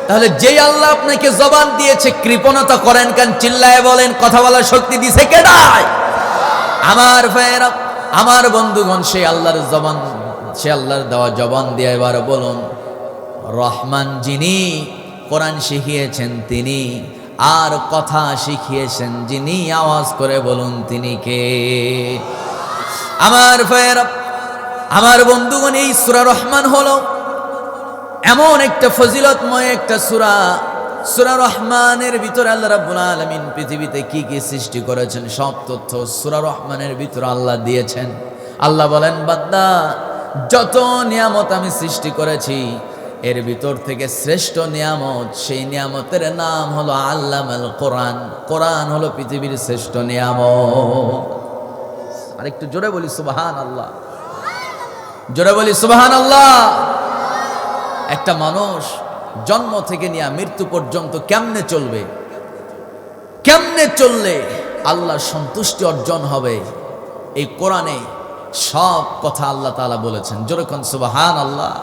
তাহলে যেই আল্লাহ আপনাকে জবান দিয়েছে, কৃপণতা করেন কেন? চিল্লায় বলেন, কথা বলার শক্তি দিয়েছে কেডায়? আমার ভাইয়েরা, আমার বন্ধুগণ, সেই আল্লাহর জবান, সে আল্লাহর দেওয়া জবান দিয়ে এবার বলুন, রহমান যিনি কোরআন শিখিয়েছেন তিনি, আর কথা শিখিয়েছেন যিনি, আওয়াজ করে বলুন তিনি কে? আমার ভাইয়েরা, আমার বন্ধুগণ, এই সূরা রহমান হলো এমন একটা ফজিলতময় একটা সূরা। সূরা রহমানের ভিতরে আল্লাহ রাব্বুল আলামিন পৃথিবীতে কি কি সৃষ্টি করেছেন সব তথ্য সূরা রহমানের ভিতরে আল্লাহ দিয়েছেন। আল্লাহ বলেন, বান্দা, যত নিয়ামত আমি সৃষ্টি করেছি, এর ভিতর থেকে শ্রেষ্ঠ নিয়ামত, সেই নিয়ামতের নাম হলো আল্লামাল কোরআন। কোরআন হলো পৃথিবীর শ্রেষ্ঠ নিয়ামত। আর একটু জোরে বলি সুবহানাল্লাহ, জোরে বলি সুবহানাল্লাহ। একটা মানুষ জন্ম থেকে নিয়ে মৃত্যু পর্যন্ত কেমনে চলবে, কেমনে চললে আল্লাহর সন্তুষ্টি অর্জন হবে, এই কোরআনে সব কথা আল্লাহ তাআলা বলেছেন। জোরে কোন সুবহানাল্লাহ।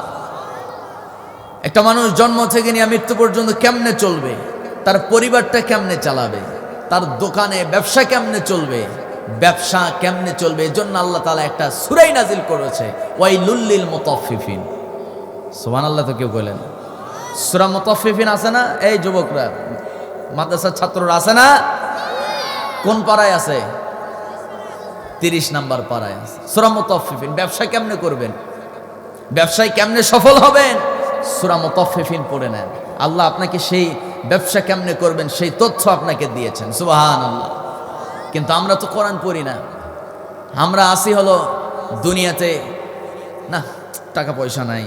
একটা মানুষ জন্ম থেকে নিয়ে মৃত্যু পর্যন্ত কেমনে চলবে, তার পরিবারটা কেমনে চালাবে, তার দোকানে ব্যবসা কেমনে চলবে, ব্যবসা কেমনে চলবে, এজন্য আল্লাহ তাআলা একটা সূরা নাজিল করেছে, ওয়াইলুল লিল মুতাফফিফিন। সুবহানাল্লাহ তো কেউ বলেন? সূরা মুতাফফিফিন আছে না? এই যুবকরা, মাদ্রাসার ছাত্ররা আছে না? কোন পাড়ায় আছে? 30 নাম্বার পাড়ায় আছে সূরা মুতাফফিফিন। ব্যবসা কেমনে করবেন, ব্যবসায় কেমনে সফল হবেন, সূরা মুতাফফিফিন পড়ে নেন। আল্লাহ আপনাকে সেই ব্যবসা কেমনে করবেন সেই তথ্য আপনাকে দিয়েছেন। সুবহানাল্লাহ। কিন্তু আমরা তো কোরআন পড়ি না, আমরা আসি হলো দুনিয়াতে, না টাকা পয়সা নাই,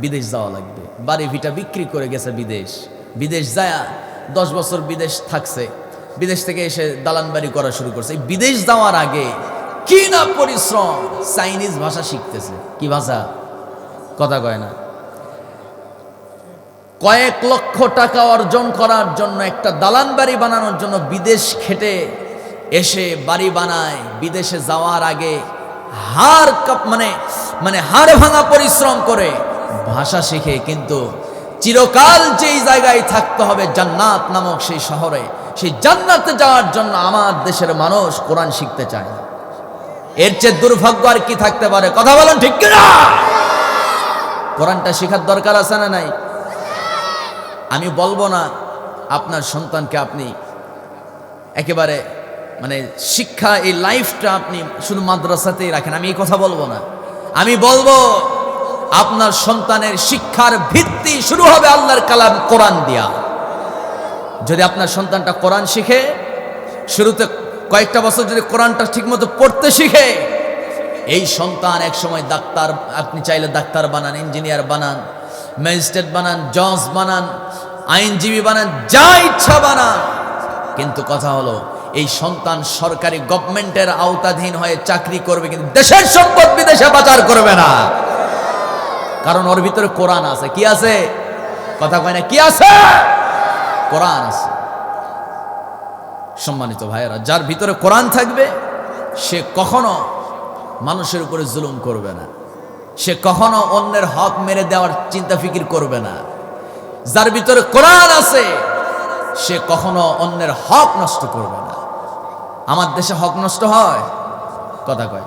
বিদেশ যাওয়া লাগবে, বাড়ি ভিটা বিক্রি করে গেছে বিদেশ, বিদেশ যায় 10 বছর বিদেশ থাকছে, বিদেশ থেকে এসে দালান বাড়ি করা শুরু করছে। এই বিদেশ যাওয়ার আগে কি না পরিশ্রম, চাইনিজ ভাষা শিখতেছে। কি ভাষা? কথা কয় না। কয়েক লক্ষ টাকা অর্জন করার জন্য, একটা দালান বাড়ি বানানোর জন্য বিদেশ খেটে এসে বাড়ি বানায়। বিদেশে যাওয়ার আগে হাড় হাড় ভাঙা পরিশ্রম করে ভাষা শিখে, কিন্তু চিরকাল যেই জায়গায় থাকতে হবে জান্নাত নামক সেই শহরে, সেই জান্নাতে যাওয়ার জন্য আমার দেশের মানুষ কোরআন শিখতে চায়। এর চেয়ে দুর্ভাগ্য আর কি থাকতে পারে? কথা বলেন ঠিক কিনা? কোরআনটা শেখার দরকার আছে না নাই? আমি বলবো না আপনার সন্তানকে আপনি একেবারে মানে শিক্ষা, এই লাইফটা আপনি শুধু মাদ্রাসাতেই রাখেন, আমি এই কথা বলবো না। আমি বলবো আপনার সন্তানের শিক্ষার ভিত্তি শুরু হবে আল্লাহর কালাম কোরআন দিয়া। যদি আপনার সন্তানটা কোরআন শিখে, শুরুতে কয়েকটা বছর যদি কোরআনটা ঠিকমতো পড়তে শিখে, এই সন্তান এক সময় ডাক্তার, আপনি চাইলে ডাক্তার বানান, ইঞ্জিনিয়ার বানান, ম্যাজিস্ট্রেট বানান, জজ বানান, আইনজীবী বানান, যা ইচ্ছা বানান, কিন্তু কথা হলো এই সন্তান সরকারি গভর্নমেন্টের আওতাধীন হয়ে চাকরি করবে, কিন্তু দেশের সম্পদ বিদেশে পাচার করবে না। কারণ ওর ভিতরে কোরআন আছে। কি আছে? কথা কয় না, কি আছে? কোরআন আছে। সম্মানিত ভাইয়েরা, যার ভিতরে কোরআন থাকবে সে কখনো মানুষের উপরে জুলুম করবে না, সে কখনো অন্যের হক মেরে দেওয়ার চিন্তা ফিকির করবে না। যার ভিতরে কোরআন আছে সে কখনো অন্যের হক নষ্ট করবে না। আমার দেশে হক নষ্ট হয়? কথা কয়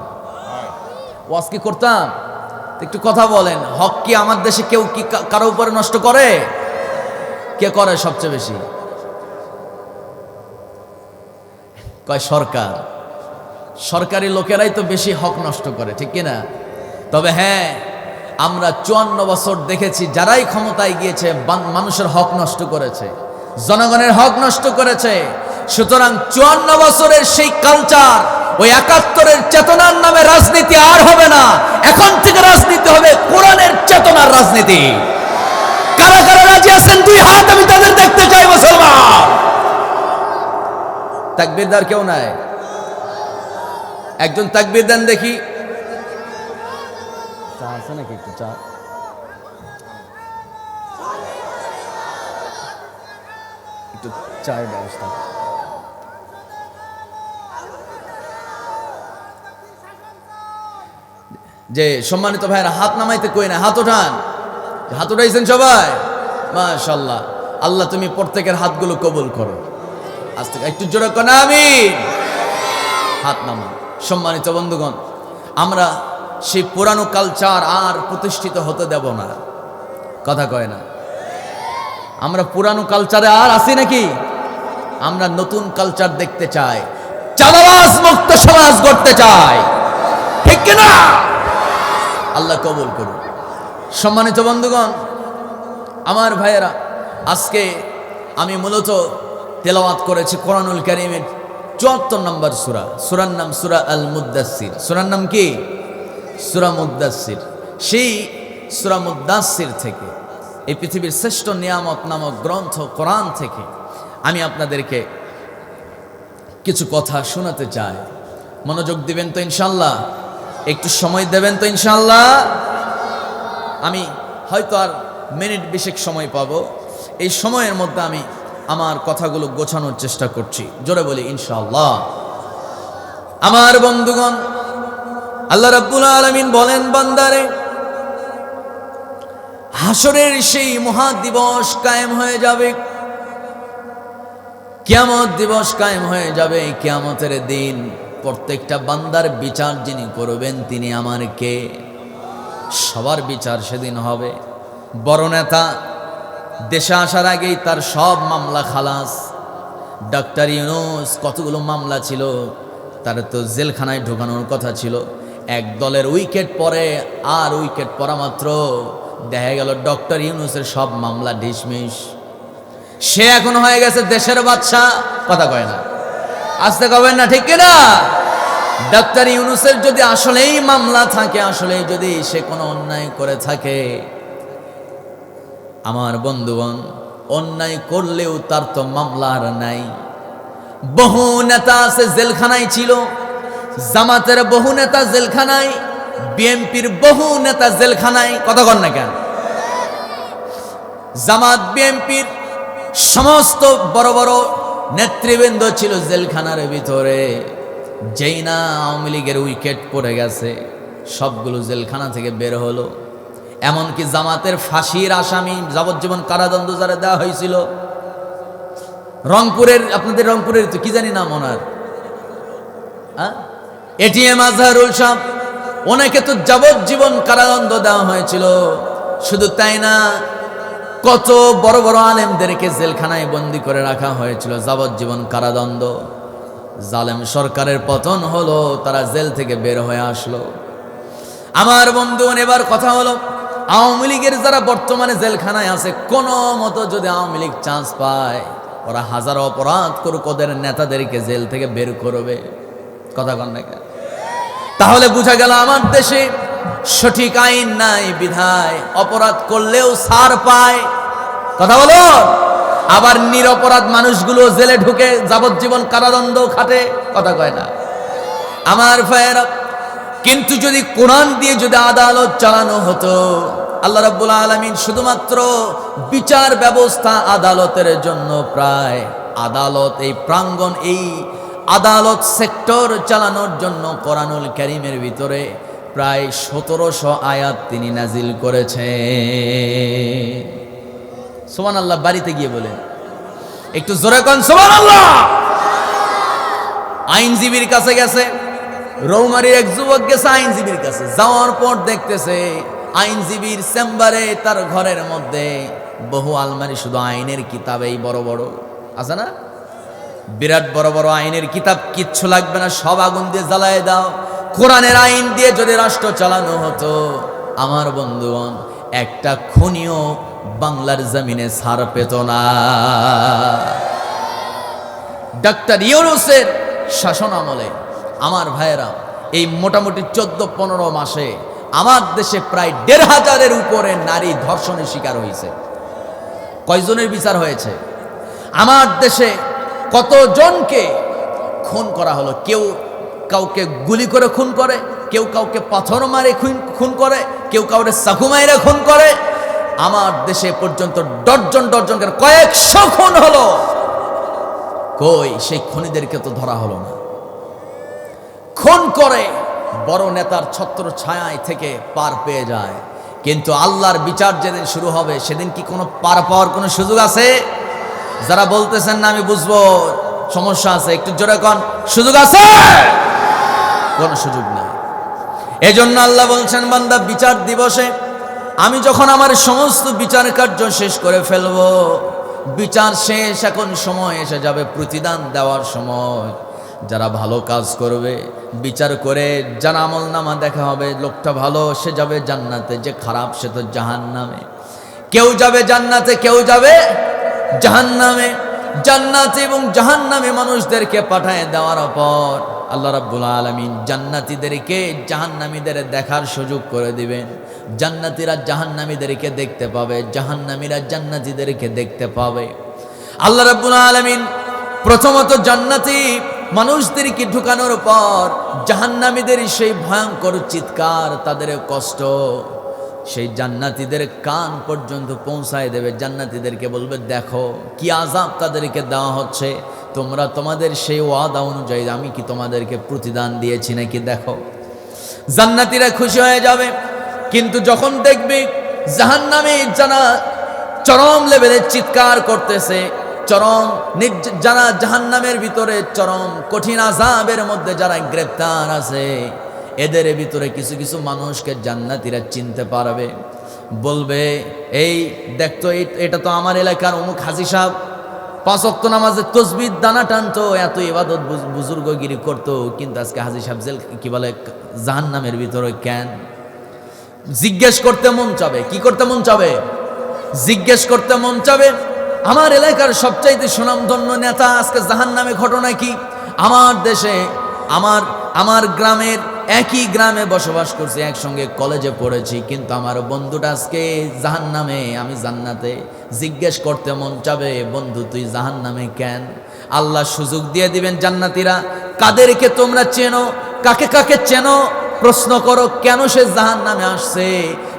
ওয়াজ কি করতাম? একটু কথা বলেন, হক কি আমার দেশে কেউ কি কারো উপরে নষ্ট করে? কে করে সবচেয়ে বেশি? কয় সরকার। সরকারি লোকেরাই তো বেশি হক নষ্ট করে, ঠিক কিনা? তবে হ্যাঁ, আমরা 54 বছর দেখেছি যারাই ক্ষমতায় গিয়েছে মানুষের হক নষ্ট করেছে, জনগণের হক নষ্ট করেছে। সুতরাং 54 বছরের সেই কালচার, ওই 71-এর চেতনার নামে রাজনীতি আর হবে না। এখন থেকে রাজনীতি হবে কোরআনের চেতনার রাজনীতি। কারা কারা রাজি আছেন? 2 হাত, আমি তাদের দেখতে চাই। মুসলমান তাকবীরদার কেউ নাই? একজন তাকবীর দেন দেখি। চা আছে নাকি? একটু চা। একটু চায়ের ব্যবস্থা। যে সম্মানিত ভাইরা, হাত নামাইতে কই না, হাত ওঠান। হাত উঠাইছেন সবাই? মাশাআল্লাহ। আল্লাহ তুমি প্রত্যেকের হাতগুলো কবুল করো। আজ থেকে একটু জোরে কোন আমিন। হাত নামান। সম্মানিত বন্ধুগণ, আমরা সেই পুরানো কালচার আর প্রতিষ্ঠিত হতে দেব না। কথা কয় না? আমরা পুরানো কালচারে আর আছি নাকি? আমরা নতুন কালচার দেখতে চাই, চাঁদাবাজ মুক্ত সমাজ গড়তে চাই, ঠিক কিনা? আল্লাহ কবুল করুন। সম্মানিত বন্ধুগণ, আমার ভাইয়েরা, আজকে আমি মূলত তেলাওয়াত করেছি কোরআনুল কারীমের 74 নম্বর সূরা। সূরার নাম সূরা আল মুদ্দাসসির। সূরার নাম কি? সূরা মুদ্দাসসির। সেই সূরা মুদ্দাসসির থেকে, এই পৃথিবীর শ্রেষ্ঠ নিয়ামত নামক গ্রন্থ কোরআন থেকে আমি আপনাদেরকে কিছু কথা শোনাতে চাই। মনোযোগ দিবেন তো ইনশাআল্লাহ? একটু সময় দেবেন তো ইনশাআল্লাহ? আমি হয়তো আর মিনিট 20 সময় পাবো। এই সময়ের মধ্যে আমি আমার কথাগুলো গোছানোর চেষ্টা করছি। জোরে বলি ইনশাআল্লাহ। আমার বন্ধুগণ, আল্লাহ রাব্বুল আলামিন বলেন, বান্দারে, হাসরের সেই মহা দিবস কায়েম হয়ে যাবে, কিয়ামত দিবস কায়েম হয়ে যাবে। কিয়ামতের দিন প্রত্যেকটা বান্দার বিচার যিনি করবেন তিনি আমার কে? সবার বিচার সেদিন হবে। বড় নেতা দেশে আসার আগেই তার সব মামলা খালাস। ডক্টর ইউনূস কতগুলো মামলা ছিল, তার তো জেলখানায় ঢোকানোর কথা ছিল। এক দলের উইকেট পরে, আর উইকেট পড়া মাত্র দেখা গেল ডক্টর ইউনূসের সব মামলা ডিসমিস। সে এখন হয়ে গেছে দেশের বাদশা। কথা কয় না? আসতে কবেন না, ঠিক কিনা? ডক্টর ইউনূসের যদি আসলেই মামলা থাকে, আসলেই যদি সে কোনো অন্যায় করে থাকে, আমার বন্ধুগণ, অন্যায় করলেও তার তো মামলা আর নাই। বহু নেতা আছে জেলখানায় ছিল, জামাতের বহু নেতা জেলখানায়, বিএনপির বহু নেতা জেলখানায়। কথা কন না কেন? জামাত বিএনপির সমস্ত বড় বড় নেতৃবৃন্দ ছিল জেলখানার ভিতরে। যেই না আওয়ামী লীগের উইকেট পড়ে গেছে, সবগুলো জেলখানা থেকে বের হলো। এমনকি জামাতের ফাঁসির আসামি, যাবজ্জীবন কারাদণ্ড যারা দেওয়া হয়েছিল, রংপুরের, আপনাদের রংপুরের তো কি জানি নাম ওনার, এটিএম আজহারুল সাহেব, ওনাকে তো যাবজ্জীবন কারাদণ্ড দেওয়া হয়েছিল। শুধু তাই না, কত বড় বড় আলেমদেরকে জেলখানায় বন্দি করে রাখা হয়েছিল, যাবজ্জীবন কারাদণ্ড। জালেম সরকারের পতন হলো, তারা জেল থেকে বের হয়ে আসলো। আমার বন্ধুগণ, এবার কথা হলো, আওয়ামী লীগের যারা বর্তমানে জেলখানায় আছে, কোনো মতো যদি আওয়ামী লীগ চান্স পায়, ওরা হাজারো অপরাধ করুক, ওদের নেতাদেরকে জেল থেকে বের করবে। কথা কন না কেন? তাহলে বোঝা গেল আমার দেশে সঠিক আইন নাই, বিধায় অপরাধ করলেও ছাড় পায়। কথা বলো। আবার নিরপরাধ মানুষগুলো জেলে ঢুকে যাবজ্জীবন কারাদণ্ড খাটে। কথা কয় না আমার ভাইয়েরা? কিন্তু যদি কোরআন দিয়ে যদি আদালত চালানো হতো, আল্লাহ রাব্বুল আলামিন শুধুমাত্র বিচার ব্যবস্থা আদালতের জন্য, প্রায় আদালত এই প্রাঙ্গণ, এই আদালত সেক্টর চালানোর জন্য কোরআনুল কারীমের ভিতরে প্রায় 1700 আয়াত তিনি নাজিল করেছেন। সুবহানাল্লাহ। বাড়িতে গিয়ে বলেন একটু জোরে কোন সুবহানাল্লাহ। আইনজীবীর কাছে গেছে, রৌমারির এক যুবক গেছে আইনজীবীর কাছে, যাওয়ার পর দেখতেছে আইনজীবীর চেম্বারে তার ঘরের মধ্যে বহু আলমারি, শুধু আইনের কিতাব, এই বড় বড় আছে না, বিরাট বড় বড় আইনের কিতাব, কিচ্ছু লাগবে না, সব আগুন দিয়ে জ্বালায় দাও। কোরআনের আইন দিয়ে যদি রাষ্ট্র চালানো হতো, আমার বন্ধুগণ, একটা খুনিও বাংলার জমিনে ছাড় পেত না। ডাক্তার ইউনূসের শাসন আমলে আমার ভাইয়েরা এই মোটামুটি 14-15 মাসে আমার দেশে প্রায় 1500-এর উপরে নারী ধর্ষণের শিকার হয়েছে। কয়জনের বিচার হয়েছে? আমার দেশে কতজনকে খুন করা হলো? কেউ কাউকে গুলি করে খুন করে, কেউ কাউকে পাথর মারে খুন করে, কেউ কাউকে চাকু মাইরে খুন করে। আমার দেশে পর্যন্ত ডজন ডজন করে কয়েকশো খুন হলো। কই সেই খুনিদেরকে তো ধরা হলো না। খুন করে বড় নেতার ছত্র ছায়ায় থেকে পার পেয়ে যায়, কিন্তু আল্লাহর বিচার যেদিন শুরু হবে, সেদিন কি কোনো পার পাওয়ার কোনো সুযোগ আছে? যারা বলতেছেন না আমি বুঝবো, সমস্যা আছে, একটু জোরে কোন সুযোগ আছে? কোনো সুযোগ নাই। এজন্য আল্লাহ বলছেন, বান্দা বিচার দিবসে আমি যখন আমার সমস্ত বিচার কার্য শেষ করে ফেলব, বিচার শেষ, এখন সময় এসে যাবে প্রতিদান দেওয়ার সময়। যারা ভালো কাজ করবে, বিচার করে যার আমল নামা দেখা হবে, লোকটা ভালো, সে যাবে জান্নাতে, যে খারাপ সে তো জাহান্নামে। কেউ যাবে জান্নাতে, কেউ যাবে জাহান্নামে। জান্নাতে এবং জাহান্নামে মানুষদেরকে পাঠায় দেওয়ার পর আল্লাহ রাব্বুল আলামিন জান্নাতীদেরকে জাহান্নামীদের দেখার সুযোগ করে দিবেন। জান্নাতীরা জাহান্নামীদেরকে দেখতে পাবে, জাহান্নামীরা জান্নাতীদেরকে দেখতে পাবে। আল্লাহ রাব্বুল আলামিন প্রথমত জান্নাতি মানুষদেরকে ঢুকানোর পর জাহান্নামীদের সেই ভয়ঙ্কর চিৎকার, তাদের কষ্ট, সেই জান্নাতীদের কান পর্যন্ত পৌঁছায় দেবে। জান্নাতীদেরকে বলবে, দেখো কি আযাব তাদেরকে দেওয়া হচ্ছে, তোমরা তোমাদের সেই ওয়াদা অনুযায়ী আমি কি তোমাদেরকে প্রতিদান দিয়েছি নাকি দেখো। জান্নাতীরা খুশি হয়ে যাবে। কিন্তু যখন দেখবে জাহান্নামী যারা চরম লেভেলে চিৎকার করতেছে, যারা জাহান্নামের ভিতরে চরম কঠিন আযাবের মধ্যে যারা গ্রেপ্তার আছে, এদের ভিতরে কিছু কিছু মানুষকে জান্নাতীরা চিনতে পারবে। বলবে, এই দেখতো, এটা তো আমার এলাকার অমুক হাজী সাহেব, 5 ওয়াক্ত নামাজে তসবিহ দানা টানতো, এত ইবাদত বুজুর্গগিরি করতো, কিন্তু আজকে হাজী সাহেব জেল কি বলে জাহান্নামের ভিতরে কেন? জিজ্ঞেস করতে মন চাবে। কি করতে মন চাবে? জিজ্ঞেস করতে মন চাবে, আমার এলাকার সবচাইতে সুনামধন্য নেতা আজকে জাহান্নামে, ঘটনা কি? আমার দেশে, আমার গ্রামের, একই গ্রামে বসবাস করছি, একসঙ্গে কলেজে পড়েছি, কিন্তু আমার বন্ধুটা আজকে জাহান্নামে, আমি জান্নাতে। জিজ্ঞেস করতে মন চাবে, বন্ধু তুই জাহান্নামে কেন? আল্লাহ সুযোগ দিয়ে দিবেন। জান্নাতীরা, কাদেরকে তোমরা চেনো, কাকে কাকে চেনো, প্রশ্ন করো কেন সে জাহান্নামে আসছে।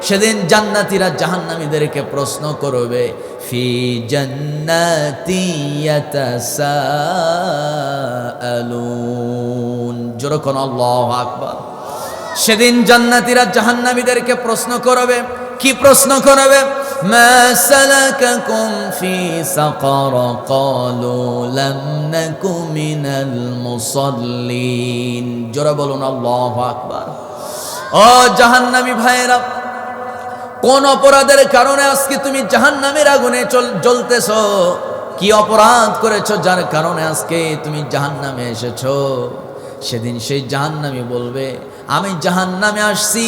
সেদিন জান্নাতীরা জাহান্নামীদেরকে প্রশ্ন করবে, ফি জান্নাতি ইয়াতাসাআলুন। জোরে কোন আল্লাহু আকবার। সেদিন জান্নাতীরা জাহান্নামীদেরকে প্রশ্ন করবে। কি প্রশ্ন করবে? মা সালাকাকুম ফি সাকার ক্বালু লাম নাকু মিনাল মুসাল্লিন। জোরে বলুন আল্লাহু আকবার। ও জাহান্নামী ভাইয়েরা, কোন অপরাধের কারণে আজকে তুমি জাহান্নামের আগুনে জ্বলতেছো? কি অপরাধ করেছো যার কারণে আজকে তুমি জাহান্নামে এসেছো? সেদিন সেই জাহান্নামী বলবে, আমি জাহান্নামে আসছি,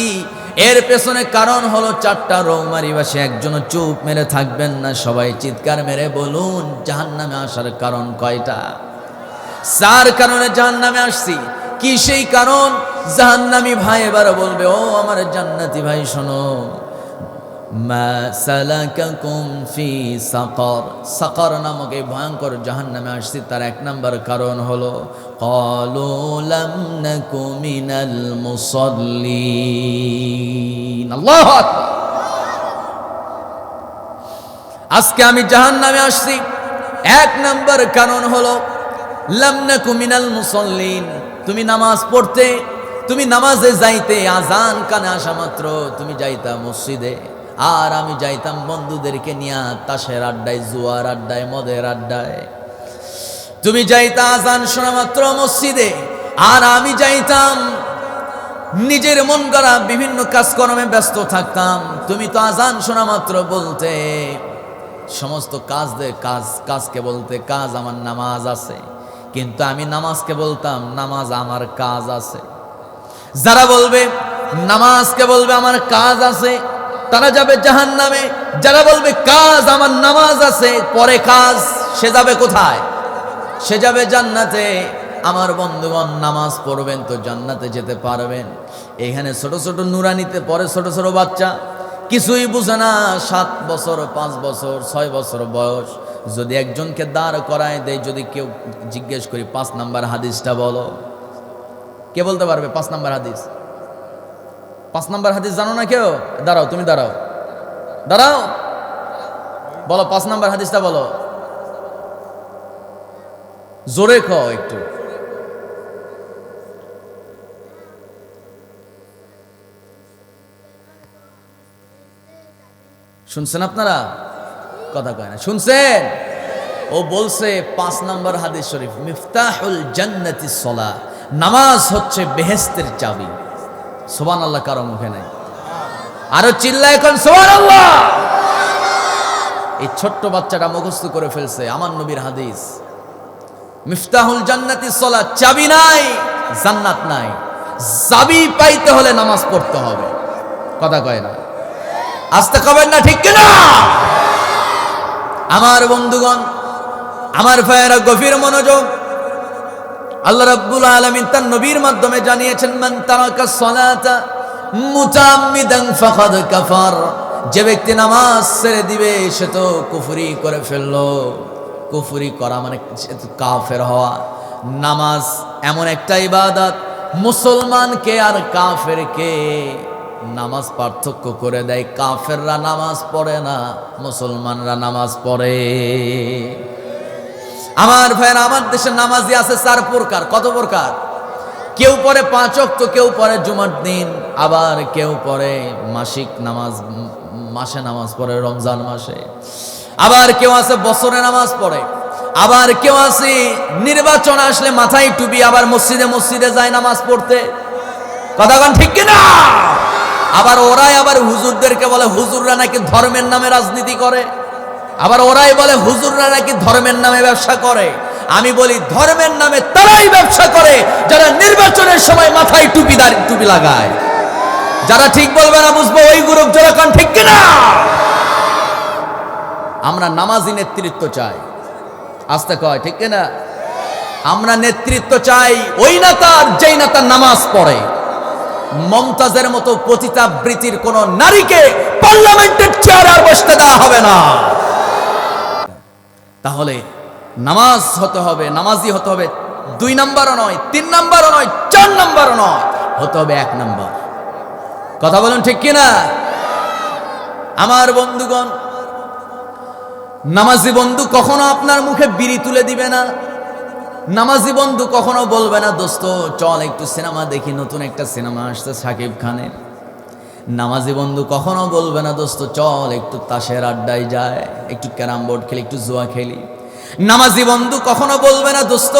এর পেছনে কারণ হলো চারটা। রৌমারিবাসী একজনও চুপ মেরে থাকবেন না, সবাই চিৎকার মেরে বলুন জাহান্নামে আসার কারণ কয়টা? যার কারণে জাহান্নামে আসছি। কি সেই কারণ? জাহান্নামী ভাই এবার বলবে, ও আমার জান্নাতি ভাই শোনো, মা সালাকাকুম ফি সাকার, সাকার নামক এই ভয়ঙ্কর জাহান্নামে আসছি তার এক নাম্বার কারণ হলো ক্বালু লাম নাকু মিনাল মুসাল্লিন। আল্লাহু আকবার। আজকে আমি জাহান্নামে আসছি, এক নাম্বার কারণ হলো লাম নাকু মিনাল মুসাল্লিন। তুমি নামাজ পড়তে, তুমি নামাজে যাইতে, আজান কানে আসা মাত্র তুমি যাইতা মসজিদে, আর আমি যাইতাম বন্ধুদেরকে নিয়ে তাসের আড্ডায়, জুয়ার আড্ডায়, মদের আড্ডায়। তুমি যাইতা আজান শোনা মাত্র মসজিদে, আর আমি যাইতাম নিজের মন গড়া বিভিন্ন কাজকর্মে ব্যস্ত থাকতাম। তুমি তো আজান শোনা মাত্র বলতে সমস্ত কাজকে বলতে কাজ আমার নামাজ আছে, কিন্তু আমি নামাজকে বলতাম নামাজ আমার কাজ আছে। যারা বলবে নামাজকে বলবে আমার কাজ আছে, তারা যাবে জাহান্নামে। যারা বলবে কাজ আমার নামাজ আছে, পরে কাজ, সে যাবে কোথায়? সে যাবে জান্নাতে। আমার বন্ধুগণ, নামাজ পড়বেন তো জান্নাতে যেতে পারবেন। এখানে ছোট ছোট নুরানিতে পরে ছোট ছোট বাচ্চা, কিছুই বুঝে না, 7 বছর, 5 বছর, 6 বছর বয়স। যদি একজনকে দাঁড় করায় দেয়, যদি কেউ জিজ্ঞেস করি 5 নাম্বার হাদিসটা বলো, কে বলতে পারবে 5 নাম্বার হাদিস? 5 নাম্বার হাদিস জানো না কেউ? দাঁড়াও, তুমি দাঁড়াও, দাঁড়াও, বলো 5 নাম্বার হাদিসটা বলো, জোরে কও একটু। শুনছেন আপনারা? কথা কয় না, শুনছেন? ও বলছে 5 নাম্বার হাদিস শরীফ, মিফতাহুল জান্নাতিস সালাহ, নামাজ হচ্ছে বেহেশতের চাবি। সুবহানাল্লাহ কারো মুখে নাই? আরো চিল্লায় এখন সুবহানাল্লাহ। এই ছোট্ট বাচ্চাটা মুখস্থ করে ফেলছে আমার নবীর হাদিস, মিফতাহুল জান্নাতিস সালাহ, চাবি নাই জান্নাত নাই। চাবি পাইতে হলে নামাজ পড়তে হবে। কথা কয় না? আস্তে কবেন না, ঠিক কিনা? আমার বন্ধুগণ, আমার ভাইয়েরা, গভীর মনোযোগ। আল্লাহ রাব্বুল আলামিন তার নবীর মাধ্যমে জানিয়েছেন, মান তারাকা সালাতা মুতাআম্মিদান ফাকাদ কাফার। যে ব্যক্তি নামাজ ছেড়ে দিবে সে তো কুফরি করে ফেললো। কুফরি করা মানে কাফের হওয়া। নামাজ এমন একটা ইবাদত, মুসলমানকে আর কাফেরকে নামাজ পার্থক্য করে দেয়। কাফেররা নামাজ পড়ে না, মুসলমানরা নামাজ পড়ে। আমার ভাইয়েরা, আমার দেশে নামাজি আছে 4 প্রকার। কত প্রকার? কেউ পড়ে 5 ওয়াক্ত, কেউ পড়ে জুমার দিন, আবার কেউ পড়ে মাসিক নামাজ, মাসে নামাজ পড়ে রমজান মাসে, আবার কেউ আছে বছরে নামাজ পড়ে, আবার কেউ আছে নির্বাচন আসলে মাথায় টুপি, আবার মসজিদে মসজিদে যায় নামাজ পড়তে। কথা বলেন ঠিক কিনা? আবার ওরাই আবার হুজুরদেরকে বলে হুজুররা নাকি ধর্মের নামে রাজনীতি করে, আবার ওরাই বলে হুজুররা নাকি ধর্মের নামে ব্যবসা করে। আমি বলি ধর্মের নামে তারাই ব্যবসা করে যারা নির্বাচনের সময় মাথায় টুপি লাগায়। যারা ঠিক বলবে না বুঝবো ওই গ্রুপ, যারা কোন ঠিক কিনা? আমরা নামাজি নেতৃত্ব চাই। আস্তে কয় ঠিক কিনা? আমরা নেতৃত্ব চাই ওই নেতার যেই নেতা নামাজ পড়ে। মমতাজের মতো পতিতাবৃত্তির কোন নারীকে পার্লামেন্টের চেয়ারে আর বসতে দেওয়া হবে না। তাহলে নামাজ হতে হবে, নামাজি হতে হবে 2 নাম্বারও নয়, 3 নাম্বারও নয়, 4 নাম্বারও নয়, হতে হবে 1 নাম্বার। কথা বলুন ঠিক কিনা? আমার বন্ধুগণ, নামাজি বন্ধু কখনো আপনার মুখে বিড়ি তুলে দিবে না। নামাজি বন্ধু কখনো বলবে না দোস্ত চল একটু সিনেমা দেখি, নতুন একটা সিনেমা আসছে শাকিব খানের। নামাজি বন্ধু কখনো বলবে না দোস্ত চল একটু তাসের আড্ডায় যায়, একটু ক্যারাম বোর্ড খেলি, একটু জুয়া খেলি। নামাজি বন্ধু কখনো বলবে না দোস্ত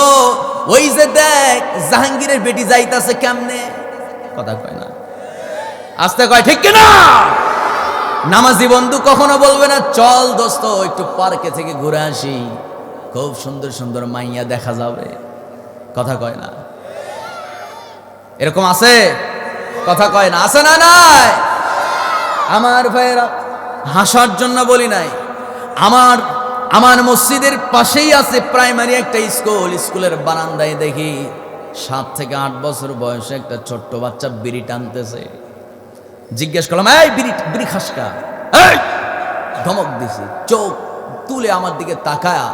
ওই যে দেখ জাহাঙ্গীরের বেটি যাইতাছে কেমনে। কথা কয় না? আস্তে কয় ঠিক কিনা? নামাজি বন্ধু কখনো বলবে না চল দোস্ত একটু পার্কে থেকে ঘুরে আসি, খুব সুন্দর সুন্দর মাইয়া দেখা যাবে। কথা কয় না, এরকম আছে? কথা কয় না, আছে না নাই? আমার ভাইয়েরা, হাসার জন্য বলি নাই। আমার মসজিদের পাশেই আছে প্রাইমারি একটা স্কুল। স্কুলের বারান্দায় দেখি 7 থেকে 8 বছর বয়সে একটা ছোট্ট বাচ্চা বিড়ি টানতেছে। জিজ্ঞেস করলাম, এই বিড়ি খাসকা? ধমক দিছি, চোখ তুলে আমার দিকে তাকায়া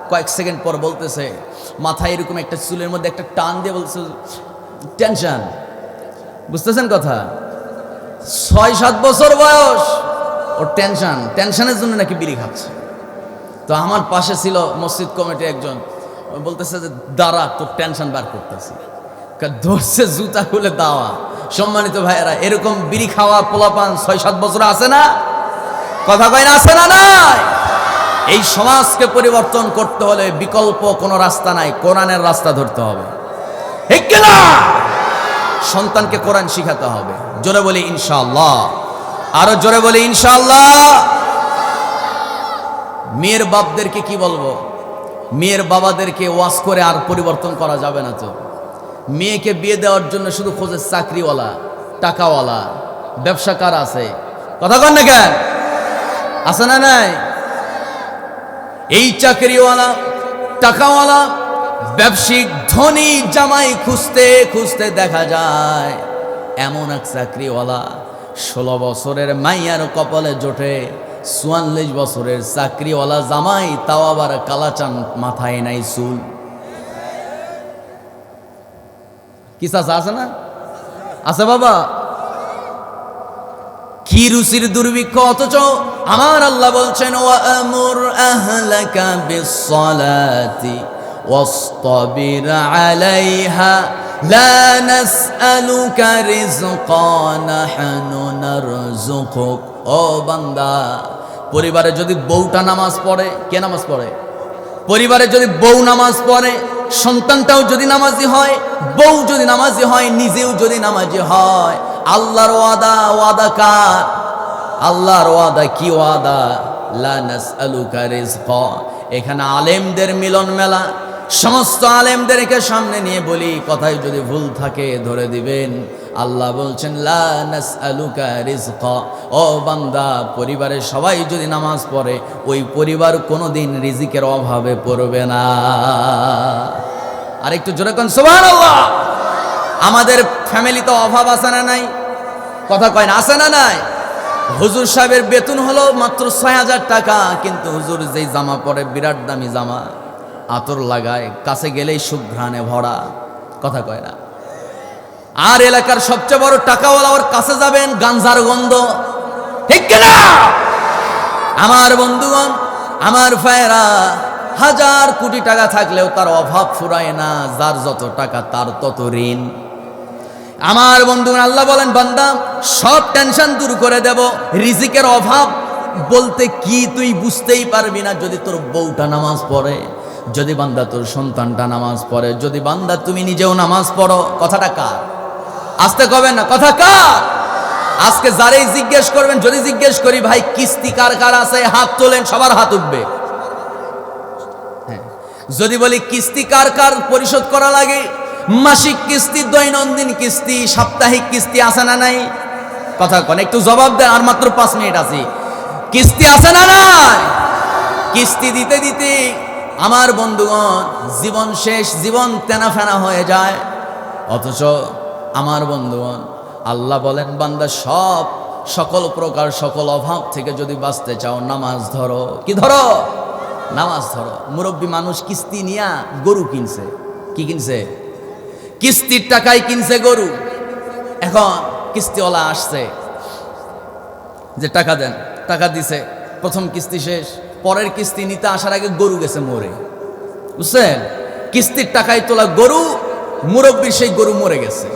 কয়েক সেকেন্ড পর বলতেছে, মাথায় এরকম একটা চুলের মধ্যে একটা টান দিয়ে বলছে টেনশন। বুঝতেছেন কথা? 6-7 বছর বয়স, ওর টেনশনের জন্য নাকি বিড়ি খাচ্ছে। তো আমার পাশে ছিল মসজিদ কমিটি একজন, বলতেছে যে দাঁড়া, তোর টেনশন বার করতেছি। ধরছে জুতা খুলে দাওয়া। সম্মানিত ভাইয়েরা, এরকম বিড়ি খাওয়া পোলাপান 6-7 বছর আছে না? কথা কয় না, আছে না নাই? এই সমাজকে পরিবর্তন করতে হলে বিকল্প কোনো রাস্তা নাই, কোরআনের রাস্তা ধরতে হবে। ঠিক কিনা? সন্তানকে কোরআন শিখাতে হবে। জোরে বলি ইনশাআল্লাহ, আরো জোরে বলি ইনশাআল্লাহ। মেয়ের বাপদেরকে কি বলবো? মেয়ের বাবাদেরকে ওয়াজ করে আর পরিবর্তন করা যাবে না। তো মেয়েকে বিয়ে দেওয়ার জন্য শুধু খোঁজে চাকরিওয়ালা, টাকাওয়ালা, ব্যবসাকার আছে। কথা কন না কেন? আছে না নাই? এই চাকরিওয়ালা, টাকাওয়ালা, ব্যবসায়িক ধনী জামাই খুঁজতে খুঁজতে দেখা যায় এমন এক চাকরিওয়ালা 16 বছরের মাইয়ার কপালে জোটে 44 বছরের চাকরিওয়ালা জামাই, তাও আবার কালাচান, মাথায় নাই চুল। কি চাচা আছে না? আছে বাবা? কি রুচির দুর্ভিক্ষ! অথচ আমার আল্লাহ বলছেন, ওয়ামুর আহলাকা বিসসালাতি ওয়াসতাবির আলাইহা লা নাসআলুকা রিজকান নাহনু নারযুকুক। ও বান্দা, পরিবারে যদি বউটা নামাজ পড়ে, কে নামাজ পড়ে? পরিবারে যদি বউ নামাজ পড়ে, সন্তানটাও যদি নামাজি হয়, বউ যদি নামাজি হয়, নিজেও যদি নামাজি হয়, আল্লাহর ওয়াদা কার? আল্লাহর ওয়াদা কি ওয়াদা? লা নাসআলুকা রিজকা। এখানে আলেমদের মিলন মেলা। সমস্ত আলেমদেরকে সামনে নিয়ে বলি, কথায় যদি ভুল থাকে ধরে দিবেন। আল্লাহ বলছেন লা নাসআলুকা রিজকা। ও বান্দা, পরিবারের সবাই যদি নামাজ পড়ে, ওই পরিবার কোনোদিন রিজিকের অভাবে পড়বে না। আর একটু জোরে কোন সুবহানাল্লাহ। আমাদের ফ্যামিলিতে অভাব আছে না নাই? কথা কয় না, আছে না নাই? হুজুর সাহেবের বেতন হলো মাত্র 6000 টাকা, কিন্তু হুজুর যেই জামা পরে বিরাট দামি জামা, আতর লাগায়, কাছে গেলেই সুঘ্রাণে ভরা। কথা কয় না? আর এলাকার সবচেয়ে বড় টাকাওয়ালা, ওর কাছে যাবেন গাঞ্জার গন্ধ। ঠিক কিনা? আমার বন্ধুগণ, আমার ভাইয়েরা, 1000 কোটি টাকা থাকলেও তার অভাব ফুরায় না। যার যত টাকা তার তত ঋণ। আমার বন্ধুগণ, আল্লাহ বলেন, বান্দা সব টেনশন দূর করে দেব। রিজিকের অভাব বলতে কি তুই বুঝতেই পারবি না যদি তোর বউটা নামাজ পড়ে, যদি বান্দা তোর সন্তানটা নামাজ পড়ে, যদি বান্দা তুমি নিজেও নামাজ পড়ো। কথাটা কার? আসতে কবেন না, কথা কার? আজকে যারাই জিজ্ঞেস করবেন, যদি জিজ্ঞেস করি ভাই কিস্তি কার কার আছে, হাত তোলেন, সবার হাত উঠবে। হ্যাঁ, যদি বলি কিস্তি কার কার পরিশোধ করা লাগে, মাসিক কিস্তি, দৈনন্দিন কিস্তি, সাপ্তাহিক কিস্তি আছে না নাই? কথা কোন, একটু জবাব দেন। আর মাত্র 5 মিনিট আছে। কিস্তি আছে না নাই? কিস্তি দিতে দিতে আমার বন্ধুগণ জীবন শেষ, জীবন তেনা ফেনা হয়ে যায়। অথচ আমার বন্ধুগণ, আল্লাহ বলেন, বান্দা সকল প্রকার সকল অভাব থেকে যদি বাঁচতে চাও, নামাজ ধরো। কি ধরো? নামাজ ধরো। মুরব্বী মানুষ কিস্তি নিয়া গরু কিনছে। কি কিনছে? কিস্তির টাকায় কিনছে গরু। এখন কিস্তিওয়ালা আসছে যে টাকা দেন, টাকা দিছে, প্রথম কিস্তি শেষ, পরের কিস্তি নিতে আসার আগে গরু গেছে মরে। বুঝছেন? কিস্তির টাকায় তোলা গরু, মুরব্বীর সেই গরু মরে গেছে।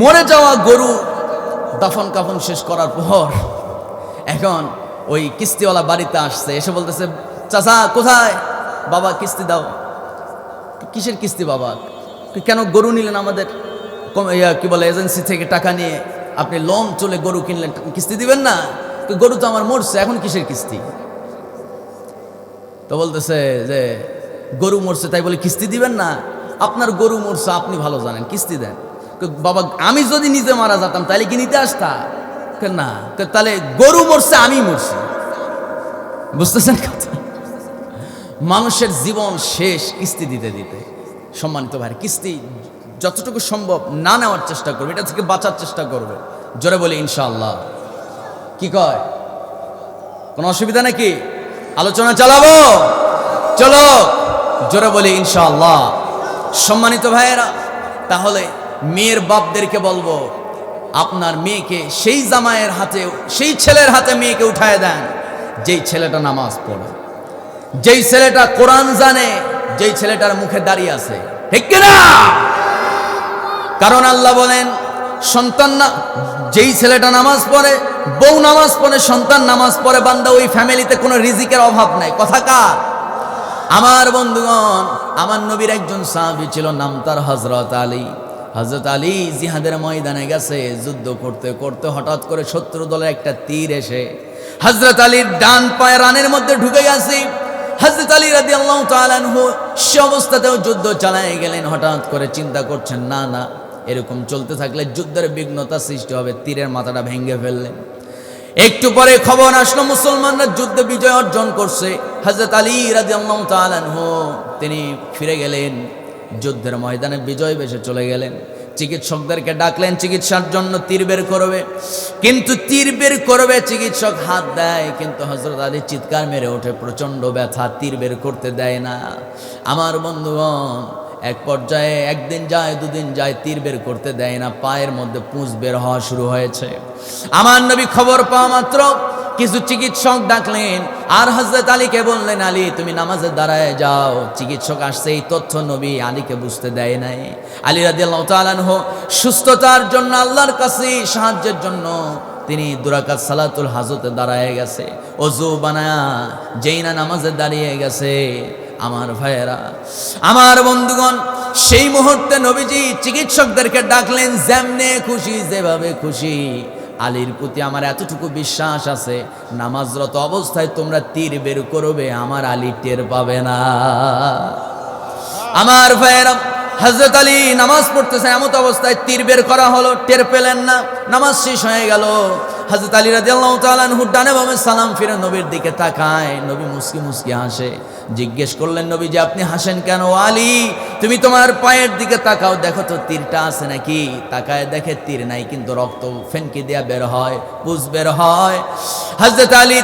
মরে যাওয়া গরু দাফন কাফন শেষ করার পর এখন ওই কিস্তিওয়ালা বাড়িতে আসছে, এসে বলতেছে, চাচা কোথায়? বাবা কিস্তি দাও। কিসের কিস্তি বাবা? কেন গরু নিলেন আমাদের কি বলে এজেন্সি থেকে টাকা নিয়ে? আপনি লোন চলে গরু কিনলেন, কিস্তি দিবেন না? গরু তো আমার মরছে, এখন কিসের কিস্তি? তো বলতেছে যে গরু মরছে তাই বলে কিস্তি দিবেন না? আপনার গরু মরছে আপনি ভালো জানেন, কিস্তি দেন। বাবা আমি যদি নিজে মারা যেতাম তাহলে কি নিতে আসতা? না, তাহলে গরু মরছে আমি মরছি। বুঝতেছেন কথা? মানুষের জীবন শেষ কিস্তি দিতে দিতে। সম্মানিত ভাই, কিস্তি যতটুকু সম্ভব না নেওয়ার চেষ্টা করবে, এটা থেকে বাঁচার চেষ্টা করবে। জোরে বলি ইনশাআল্লাহ। কি কয়, কোনো অসুবিধা নাকি? আলোচনা চালাবো? চলো জোরে বলি ইনশাআল্লাহ। সম্মানিত ভাইয়েরা, তাহলে মেয়ের বাপদেরকে বলবো, আপনার মেয়েকে সেই জামাইয়ের হাতে, সেই ছেলের হাতে মেয়েকে উঠায় দেন যেই ছেলেটা নামাজ পড়ে, যেই ছেলেটা কোরআন জানে, যেই ছেলেটার মুখে দাঁড়িয়ে আছে, ঠিক কিনা? কারণ আল্লাহ বলেন সন্তান না, যেই ছেলেটা নামাজ পড়ে, বউ নামাজ পড়ে, সন্তান নামাজ পড়ে, বান্দা ওই ফ্যামিলিতে কোনো রিজিকের অভাব নাই। কথা কার? আমার বন্ধুগণ, আমার নবীর একজন সাহাবী ছিল, নাম তার হযরত আলী। হযরত আলী জিহাদের ময়দানে গেছে, যুদ্ধ করতে করতে হঠাৎ করে শত্রু দলের একটা তীর এসে হযরত আলীর ডান পায়ে রানের মধ্যে ঢুকে গেছে। হযরত আলী রাদিয়াল্লাহু তাআলা আনহু সে অবস্থাতেও যুদ্ধ চালায় গেলেন। হঠাৎ করে চিন্তা করছেন, না না, এরকম চলতে থাকলে যুদ্ধের বিঘ্নতা সৃষ্টি হবে, তীরের মাথাটা ভেঙে ফেললেন। একটু পরে খবর আসলো মুসলমানরা যুদ্ধে বিজয় অর্জন করছে। হযরত আলী রাদিয়াল্লাহু তাআলা আনহু তিনি ফিরে গেলেন, যুদ্ধের ময়দানে বিজয় বেশে চলে গেলেন। চিকিৎসকদেরকে ডাকলেন চিকিৎসার জন্য, তীর বের করবে। কিন্তু তীর বের করবে, চিকিৎসক হাত দেয়, কিন্তু হযরত আলী চিৎকার মেরে ওঠে, প্রচণ্ড ব্যথা, তীর বের করতে দেয় না। আমার বন্ধুগণ, এক পর্যায়ে একদিন যায়, দুদিন যায়, তীর বের করতে দেয় না, পায়ের মধ্যে পুঁজ বের হওয়া শুরু হয়েছে। আমার নবী খবর পাওয়া মাত্র কিছু চিকিৎসক ডাকলেন, আর হযরত আলীকে বললেন, আলী তুমি নামাজে দাঁড়ায় যাও। চিকিৎসক আসছে, এই তথ্য নবী আলীকে বুঝতে দেয় নাই। আলী রাদিয়াল্লাহু তাআলা আনহু সুস্থতার জন্য, আল্লাহর কাছে সাহায্যের জন্য তিনি 2 রাকাত সালাতুল হাজতে দাঁড়ায় গেছে, ওযু বানায়া যেই না নামাজে দাঁড়িয়ে গেছে। আমার ভাইয়েরা, আমার বন্ধুগণ, সেই মুহূর্তে নবীজি চিকিৎসকদেরকে ডাকলেন, যেমনে খুশি, যেভাবে খুশি, আলীর প্রতি আমার এতটুকু বিশ্বাস আছে, নামাজরত অবস্থায় তোমরা তীর বের করবে, আমার আলী টের পাবে না। আমার ভাইয়েরা, হযরত আলী নামাজ পড়তেছে, এমত অবস্থায় তীর বের করা হলো, টের পেলেন না। নামাজ শেষ হয়ে গেল। হযরত আলী রাদিয়াল্লাহু তাআলা আনহু ডানে বামে সালাম ফিরে নবীর দিকে তাকায়। নবী মুস্কি মুস্কি হাসে। জিজ্ঞেস করলেন, নবী যে আপনি হাসেন কেন? আলী তুমি তোমার পায়ের দিকে তাকাও, দেখো তো তীরটা আছে নাকি। তাকায় দেখে তীর নাই, কিন্তু রক্ত ফেনকি দিয়া বের হয়, পুঁজ বের হয়। হযরত আলী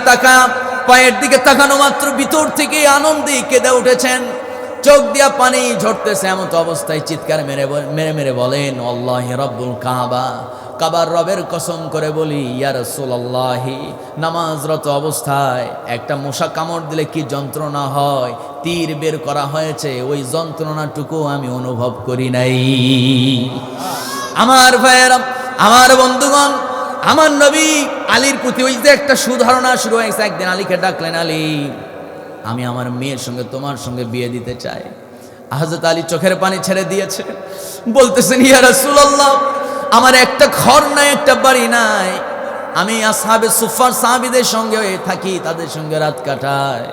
পায়ের দিকে তাকানো মাত্র ভিতর থেকে আনন্দে কেঁদে উঠেছেন, চোখ দিয়া পানি ঝরতেছে। এমত অবস্থায় চিৎকার মেরে মেরে বলেন, আল্লাহি রাব্বুল কাবা, কাবার রবের কসম করে বলি, ইয়া রাসূলুল্লাহি, নামাজরত অবস্থায় একটা মশা কামড় দিলে কি যন্ত্রণা হয়, তীর বের করা হয়েছে, ওই যন্ত্রণাটুকু আমি অনুভব করি নাই। আমার ভাইয়েরা, আমার বন্ধুগণ, আমার নবী আলীর প্রতি ওই যে একটা সুধারণা শুরু হয়েছে। একদিন আলীকে ডাকলেন, আলী আমি আমার মেয়ের সঙ্গে তোমার সঙ্গে বিয়ে দিতে চাই। হযরত আলী চোখের পানি ছেড়ে দিয়েছে, বলতেছেন, ইয়া রাসূলুল্লাহ, আমার একটা ঘর নাই, একটা বাড়ি নাই, আমি আসহাবে সুফার সাহাবীদের সঙ্গে থাকি, তাদের সঙ্গে রাত কাটাই।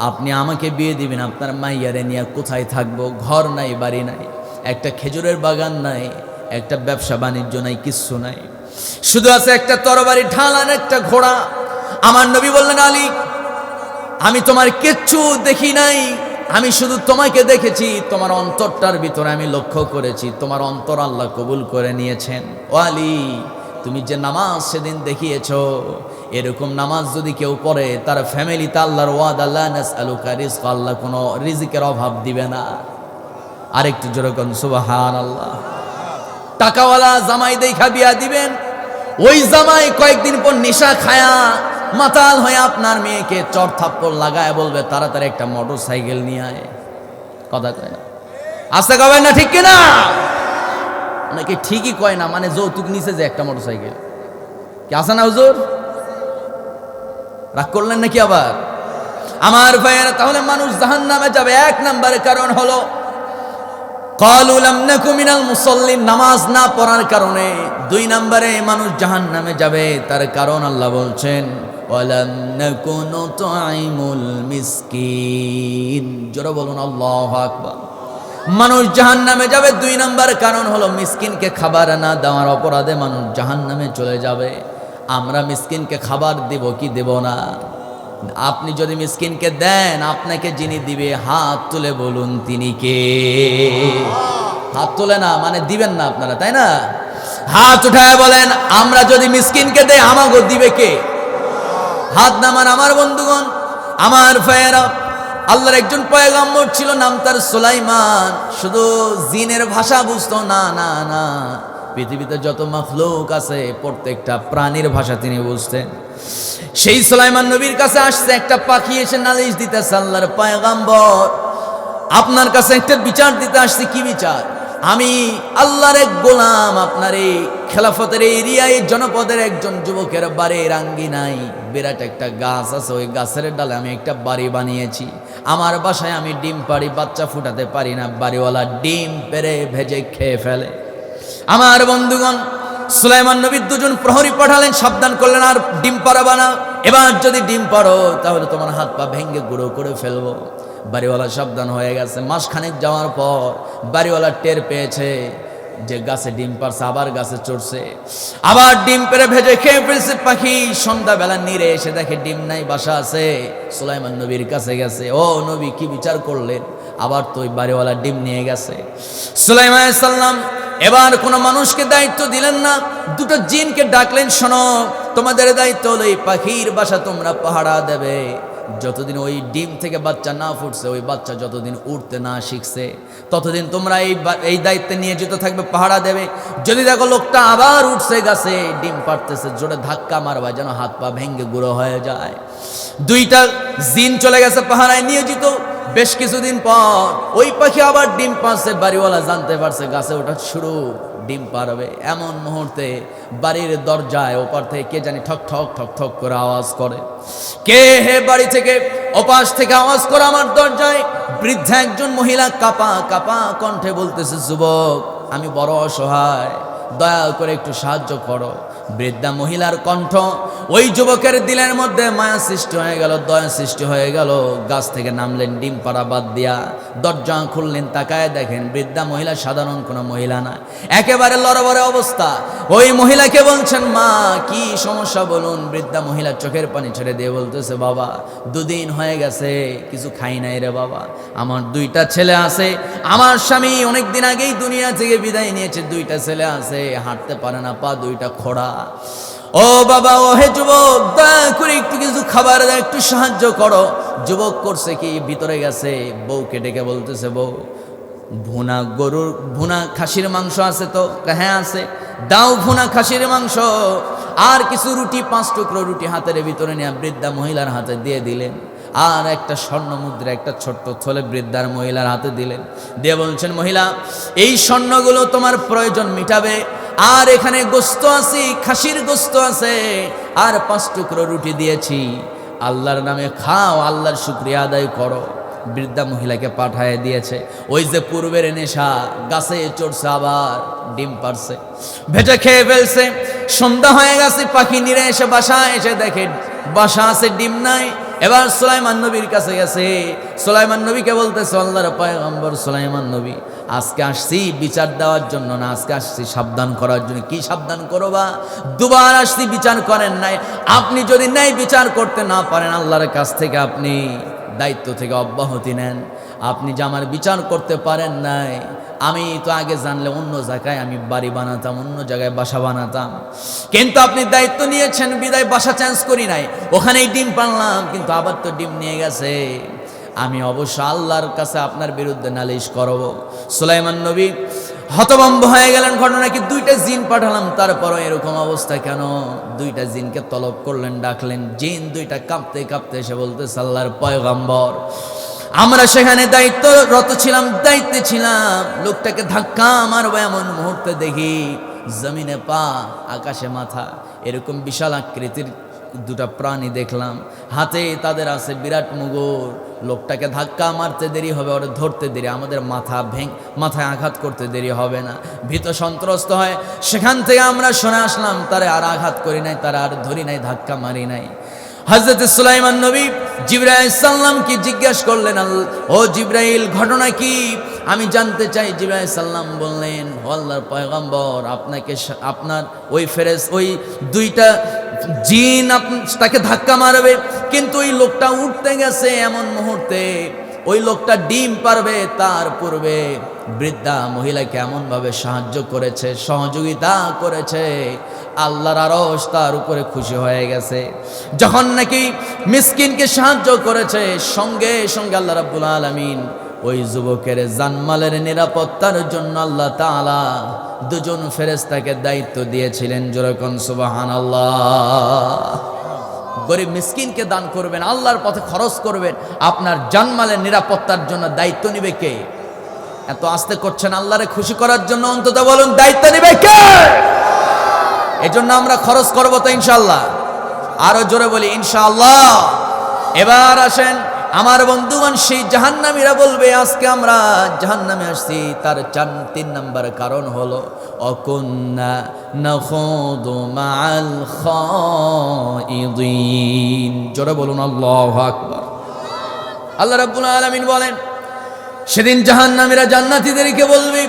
আপনি আমাকে বিয়ে দিবেন, আপনার মাইয়ারে নিয়ে কোথায় থাকবো? ঘর নাই, বাড়ি নাই, একটা খেজুরের বাগান নাই, একটা ব্যবসা বাণিজ্য নাই, কিচ্ছু নাই, শুধু আছে একটা তরবারি ঢাল আর একটা ঘোড়া। আমার নবী বললেন, আলী আমি তোমার কিচ্ছু দেখি নাই, আমি শুধু তোমাকে দেখেছি, তোমার অন্তরটার ভিতরে আমি লক্ষ্য করেছি, তোমার অন্তর আল্লাহ কবুল করে নিয়েছেন। ও আলী, তুমি যে নামাজ সেদিন দেখিয়েছো, এরকম নামাজ যদি কেউ পড়ে, তার ফ্যামিলিতে আল্লাহর ওয়াদা, লা নাসআলুকা রিজকা, আল্লাহ কোনো রিজিকের অভাব দিবে না। আরেকটু জোরে কোন সুবহানাল্লাহ। টাকাওয়ালা জামাই দেখা বিয়া দিবেন, ওই জামাই কয়েকদিন পর নেশা খায়া মাতাল হয়ে আপনার মেয়েকে চর থাপ্পড় লাগায় বলবে, তাড়াতাড়ি একটা মোটর সাইকেল নিয়ে আয়। কথা কয় না, আস্তে কবেন না, ঠিক কিনা? অনেকে ঠিকই কয় না, মানে যৌতুক নিচে যে একটা মোটর সাইকেল কি আছে না হুজুর? রাগ করলেন নাকি আবার? আমার ভাইয়েরা, তাহলে মানুষ জাহান্নামে যাবে, 1 নম্বরের কারণ হলো ক্বালু লাম নাকু মিনাল মুসাল্লিন, নামাজ না পড়ার কারণে 2 নম্বরে মানুষ জাহান্নামে যাবে। তার কারণ আল্লাহ বলছেন ওয়ালাম নাকু নুতঈমুল মিসকিন। জোরে বলুন আল্লাহু আকবার। মানুষ জাহান্নামে যাবে 2 নম্বর কারণ হলো মিসকিনকে খাবার না দেওয়ার অপরাধে মানুষ জাহান্নামে চলে যাবে। আমরা মিসকিনকে খাবার দেব কি দেব না? আপনি যদি মিসকিনকে দেন, আপনাকে যিনি দিবে হাত তুলে বলুন তিনি কে? হাত তুলে না মানে দিবেন না আপনারা, তাই না? হাত উঠায় বলেন আমরা যদি মিসকিনকে দেই আমাগো দিবে কে? হাত নামান আমার বন্ধুগণ, আমার ভাইয়েরা। আল্লাহর একজন পয়গম্বর ছিল, নাম তার সুলাইমান। শুধু জিনের ভাষা বুঝতো না, না না, পৃথিবীতে যত মাখলুক আছে প্রত্যেকটা প্রাণীর ভাষা তিনি বুঝতেন। সেই সুলাইমান নবীর কাছে আসছে একটা পাখি, এসে নালিশ দিতেছে, আল্লাহর পয়গম্বর আপনার কাছে একটা বিচার দিতে আসছি। কি বিচার? আমি আল্লাহর এক গোলাম, আপনার এই খেলাফতের এরিয়ায় জনপদের একজন যুবকের বাড়ির আঙ্গিনায় বিরাট একটা গাছ আছে, ওই গাছের ডালে আমি একটা বাড়ি বানিয়েছি। আমার বাসায় আমি ডিম পাড়ি, বাচ্চা ফুটাতে পারি না, বাড়িওয়ালা ডিম পেরে ভেজে খেয়ে ফেলে। আমার বন্ধুগণ, সুলাইমান নবী 2 জন প্রহরী পাঠালেন, সাবধান করলেন আর ডিম পাড়াবা না, এবার যদি ডিম পাড়ো তাহলে তোমার হাত পা ভেঙে গুঁড়ো করে ফেলবো। বাড়িওয়ালা সাবধান হয়ে গেছে। মাসখানেক যাওয়ার পর বাড়িওয়ালা টের পেয়েছে যে গাছে ডিম পারছে, আবার গাছে চড়ছে, আবার ডিম পেরে ভেজে খেয়ে ফেলছে পাখি। সন্ধ্যাবেলা নিরে এসে দেখে ডিম নাই, বাসা আছে। সুলাইমান নবীর কাছে গেছে, ও নবী কি বিচার করলেন? আবার তো ওই বাড়িওয়ালা ডিম নিয়ে গেছে। সুলাইমান আলাইহিস সালাম এবার কোনো মানুষকে দায়িত্ব দিলেন না, 2টো জিনকে ডাকলেন, শোনো তোমাদের দায়িত্ব হলো এই পাখির বাসা তোমরা পাহারা দেবে। যতদিন ওই ডিম থেকে বাচ্চা না ফুটছে, ওই বাচ্চা যতদিন উঠতে না শিখছে, ততদিন তোমরা এই দায়িত্বে নিয়োজিত থাকবে, পাহারা দেবে। যদি দেখো লোকটা আবার উঠছে গাছে, ডিম পাড়তেছে, জোরে ধাক্কা মারবা যেন হাত পা ভেঙে গুঁড়ো হয়ে যায়। 2টা জিন চলে গেছে পাহারায় নিয়োজিত। বেশ কিছুদিন পর ওই পাখি আবার ডিম পারছে। বাড়িওয়ালা জানতে পারছে গাছে ওঠা শুরু, ডিম পারবে। এমন মুহূর্তে বাড়ির দরজায় ওপার থেকে কে জানি ঠক ঠক ঠক ঠক করে আওয়াজ করে। কে হে বাড়ি থেকে ওপাশ থেকে আওয়াজ করে আমার দরজায়? বৃদ্ধা একজন মহিলা কাপা কাপা কণ্ঠে বলতেছে, যুবক আমি বড় অসহায়, দয়া করে একটু সাহায্য করো। বৃদ্ধা মহিলার কণ্ঠ, ওই যুবকের দিলের মধ্যে মায়া সৃষ্টি হয়ে গেল, দয়া সৃষ্টি হয়ে গেল। গাছ থেকে নামলেন, ডিম পাড়া বাদ দিয়া দরজা খুললেন, তাকায় দেখেন বৃদ্ধা মহিলা সাধারণ কোনো মহিলা না, একেবারে লড়বড়ে অবস্থা। ওই মহিলাকে বলছেন, মা কি সমস্যা বলুন। বৃদ্ধা মহিলা চোখের পানি ছেড়ে দিয়ে বলতেছে, বাবা 2 দিন হয়ে গেছে কিছু খাই নাই রে বাবা। আমার 2টা ছেলে আছে, আমার স্বামী অনেক দিন আগেই দুনিয়া থেকে বিদায় নিয়েছে। 2টা ছেলে আছে, হাঁটতে পারে না, পা 2টা খোড়া। ও বাবা, ও হে যুবক, দয়া করে একটু কিছু খাবার দাও, একটু সাহায্য করো। যুবক করছে কি, ভিতরে গেছে, বউকে ডেকে বলতেছে, বউ ভুনা গরুর ভুনা খাসির মাংস আছে তো? হ্যাঁ আছে, দাও ভুনা খাসির মাংস আর কিছু রুটি, 5 টুকরো রুটি হাতের ভিতরে নিয়ে বৃদ্ধা মহিলার হাতে দিয়ে দিলেন। আর একটা স্বর্ণ মুদ্রা, একটা ছোট্ট থলে বৃদ্ধার মহিলার হাতে দিলেন। দিয়ে বলছেন, মহিলা এই স্বর্ণগুলো তোমার প্রয়োজন মিটাবে, আর এখানে গোস্ত আছে, খাসির গোস্ত আছে, আর 5 টুকরো রুটি দিয়েছি, আল্লাহর নামে খাও, আল্লাহর শুকরিয়া আদায় করো। বৃদ্ধা মহিলাকে পাঠায় দিয়েছে। ওই যে পূর্বের নেশা, গাছে চড়ছে, আবার ডিম পারছে, ভেজে খেয়ে ফেলছে। সন্ধ্যা হয়ে গেছে, পাখি নিরে এসে বাসায় এসে দেখে বাসা আছে, ডিম নাই। এবার সুলাইমান নবীর কাছে গেছে। সুলাইমান নবীকে বলতেছে, আল্লাহর পয়গম্বর সুলাইমান নবী, আজকে আসছি বিচার দেওয়ার জন্য না, আজকে আসছি সাবধান করার জন্য। কি সাবধান করবা? 2বার আসছি, বিচার করেন নাই। আপনি যদি ন্যায় বিচার করতে না পারেন, আল্লাহর কাছ থেকে আপনি দায়িত্ব থেকে অব্যাহতি নেন। আপনি যে আমার বিচার করতে পারেন নাই, আমি তো আগে জানলে অন্য জায়গায় আমি বাড়ি বানাতাম, অন্য জায়গায় বাসা বানাতাম, কিন্তু আপনি দায়িত্ব নিয়েছেন বিদায় বাসা চেঞ্জ করি নাই, ওখানেই ডিম পারলাম, কিন্তু আবার তো ডিম নিয়ে গেছে। আমি অবশ্য আল্লাহর কাছে আপনার বিরুদ্ধে নালিশ করব। সুলাইমান নবী হতভম্ব হয়ে গেলেন। ঘটনা কি, 2টা জিন পাঠালাম, তারপরও এরকম অবস্থা কেন? 2টা জিনকে তলব করলেন, ডাকলেন। জিন 2টা কাঁপতে কাঁপতে এসে বলতেছে, আল্লাহর পয়গম্বর আমরা সেখানে দায়িত্বরত ছিলাম, দায়িত্বে ছিলাম, লোকটাকে ধাক্কা মারবো এমন মুহূর্তে দেখি জমিনে পা আকাশে মাথা, এরকম বিশাল আকৃতির 2টা প্রাণী দেখলাম। হাতে তাদের আছে বিরাট মুগুর, লোকটাকে ধাক্কা মারতে দেরি হবে, ওরা ধরতে দেরি, আমাদের মাথায় আঘাত করতে দেরি হবে না। ভীত সন্ত্রস্ত হয় সেখান থেকে আমরা শুনে আসলাম, তারে আর আঘাত করি নাই, তারা আর ধরি নাই, ধাক্কা মারি নাই। হযরত সুলাইমান নবী জিবরাইল আলাইহিস সালাম কি জিজ্ঞেস করলেন, ও জিবরাইল ঘটনা কি, আমি জানতে চাই। জিবরাইল আলাইহিস সালাম বললেন, ও আল্লাহর পয়গম্বর, আপনার ওই দুইটা জিন তাকে ধাক্কা মারবে, কিন্তু ওই লোকটা উঠতে গেছে এমন মুহূর্তে ওই লোকটা ডিম পারবে তার পূর্বে বৃদ্ধা মহিলাকে এমনভাবে সাহায্য করেছে, সহযোগিতা করেছে, আল্লাহর আরশ তার উপরে খুশি হয়ে গেছে। যখন নাকি মিসকিনকে সাহায্য করেছে, সঙ্গে সঙ্গে আল্লাহ রাব্বুল আলামিন ওই যুবকের জানমালের নিরাপত্তার জন্য আল্লাহ তাআলা দুজন ফেরেশতাকে দায়িত্ব দিয়েছিলেন। যেরকম সুবহানাল্লাহ। গরিব মিসকিনকে দান করবেন, আল্লাহর পথে খরচ করবেন, আপনার জানমালের নিরাপত্তার জন্য দায়িত্ব নিবে কে? এত আস্তে করছেন আল্লাহরে খুশি করার জন্য, অন্তত বলুন দায়িত্ব নিবে কে? এজন্য আমরা খরচ করবো তো ইনশাআল্লাহ। আরো জোরে বলি ইনশাআল্লাহ। এবার আসেন আমার বন্ধুগণ, সেই জাহান্নামীরা বলবে আজকে আমরা জাহান্নামে আসছি, তার 3 নাম্বার কারণ হলো অকুন্না নাখুদু মাআল খাইদিন। জোরে বলুন আল্লাহু আকবার। আল্লাহ রাব্বুল আলামিন বলেন, সেদিন জাহান্নামীরা জান্নাতীদেরকে বলবে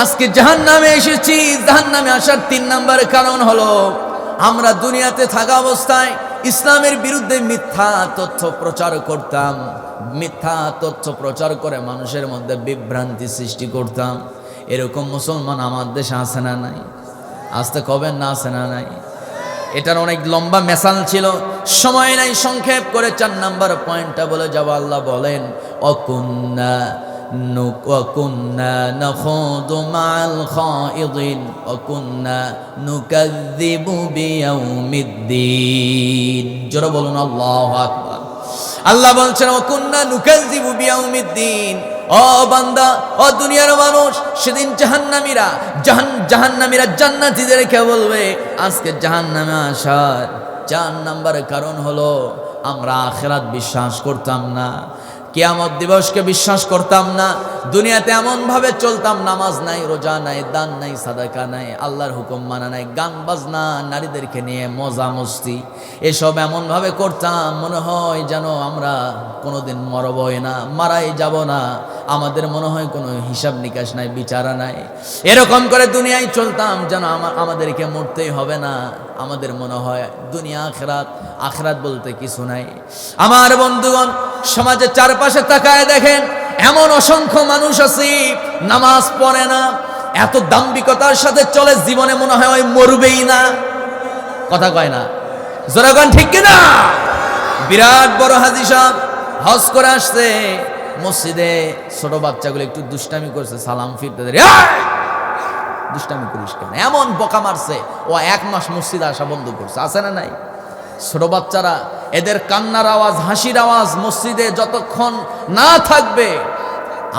আজকে জাহান্নামে এসেছি। জাহান্নামে আসার 3 নাম্বার কারণ হলো আমরা দুনিয়াতে থাকা অবস্থায় ইসলামের বিরুদ্ধে মিথ্যা তথ্য প্রচার করতাম, মিথ্যা তথ্য প্রচার করে মানুষের মধ্যে বিভ্রান্তি সৃষ্টি করতাম। এরকম মুসলমান আমার দেশে আছে না নাই? আসতে কবেন না আছে না নাই? এটার অনেক লম্বা মেসাল ছিল, সময় নাই, সংক্ষেপ করে 4 নাম্বার পয়েন্টটা বলে যাব। আল্লাহ বলেন অকুন্না নাখুদু মাআল খাইদিন ওয়াকুন্না নুকাযযিবু বিয়াউমিদ্দিন। জোরে বলুন আল্লাহু আকবার। আল্লাহ বলছেন ওয়াকুন্না নুকাযযিবু বিয়াউমিদ্দিন। ও বান্দা, ও দুনিয়ার মানুষ, সেদিন জাহান্নামীরা জান্নাতীদেরকে বলবে আজকে জাহান্নামে আসার 4 নাম্বার কারণ হলো আমরা আখিরাত বিশ্বাস করতাম না, কিয়ামত দিবসকে বিশ্বাস করতাম না, দুনিয়াতে এমন ভাবে চলতাম, নামাজ নাই, রোজা নাই, দান নাই, সাদাকা নাই, আল্লাহর হুকুম মানা নাই, গান বাজনা, নারীদেরকে নিয়ে মজা মস্তি, এসব এমন ভাবে করতাম মনে হয় যেন আমরা কোনোদিন মরবই না, মারাই যাব না, আমাদের মনে হয় কোনো হিসাব নিকাশ নাই, বিচারা নাই। এরকম করে দুনিয়ায় চলতাম যেন আমাদেরকে মরতেই হবে না। আমাদের মনে হয় দুনিয়া আখিরাত বলতে কিছু নাই। আমার বন্ধুগণ, সমাজের চারপাশে তাকায় দেখেন, এমন অসংখ্য মানুষ আছে নামাজ পড়ে না, এত দাম্ভিকতার সাথে চলে, জীবনে মনে হয় ওই মরবেই না। কথা কয় না, জোরাগান ঠিক কিনা? বিরাট বড় হাজী সাহেব হজ করে আসছে, মসজিদে ছোট বাচ্চাগুলো একটু দুষ্টামি করছে, সালাম ফিরতে দেরি, দুষ্টামি করিস কেন, এমন বকা মারছে, ও 1 মাস মসজিদে আসা বন্ধ করছে। আছে না নাই? ছোট বাচ্চারা, এদের কান্নার আওয়াজ, হাসির আওয়াজ মসজিদে যতক্ষণ না থাকবে,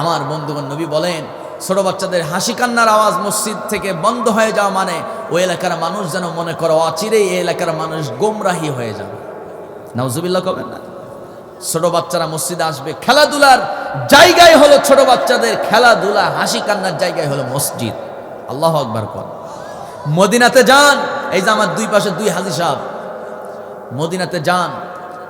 আমার বন্ধুগণ নবী বলেন ছোট বাচ্চাদের হাসি কান্নার আওয়াজ মসজিদ থেকে বন্ধ হয়ে যাওয়া মানে ওই এলাকার মানুষ যেন মনে করো অচিরেই এই এলাকার মানুষ গোমরাহি হয়ে যাবে। নাউজুবিল্লাহ কবেন না? ছোট বাচ্চারা মসজিদে আসবে, খেলাধুলার জায়গায় হলো ছোট বাচ্চাদের খেলাধুলা, হাসি কান্নার জায়গায় হলো মসজিদ। আল্লাহু আকবার কর। মদিনাতে যান, এই যে আমার 2 পাশে 2 হাজী সাহেব, মদিনাতে যান,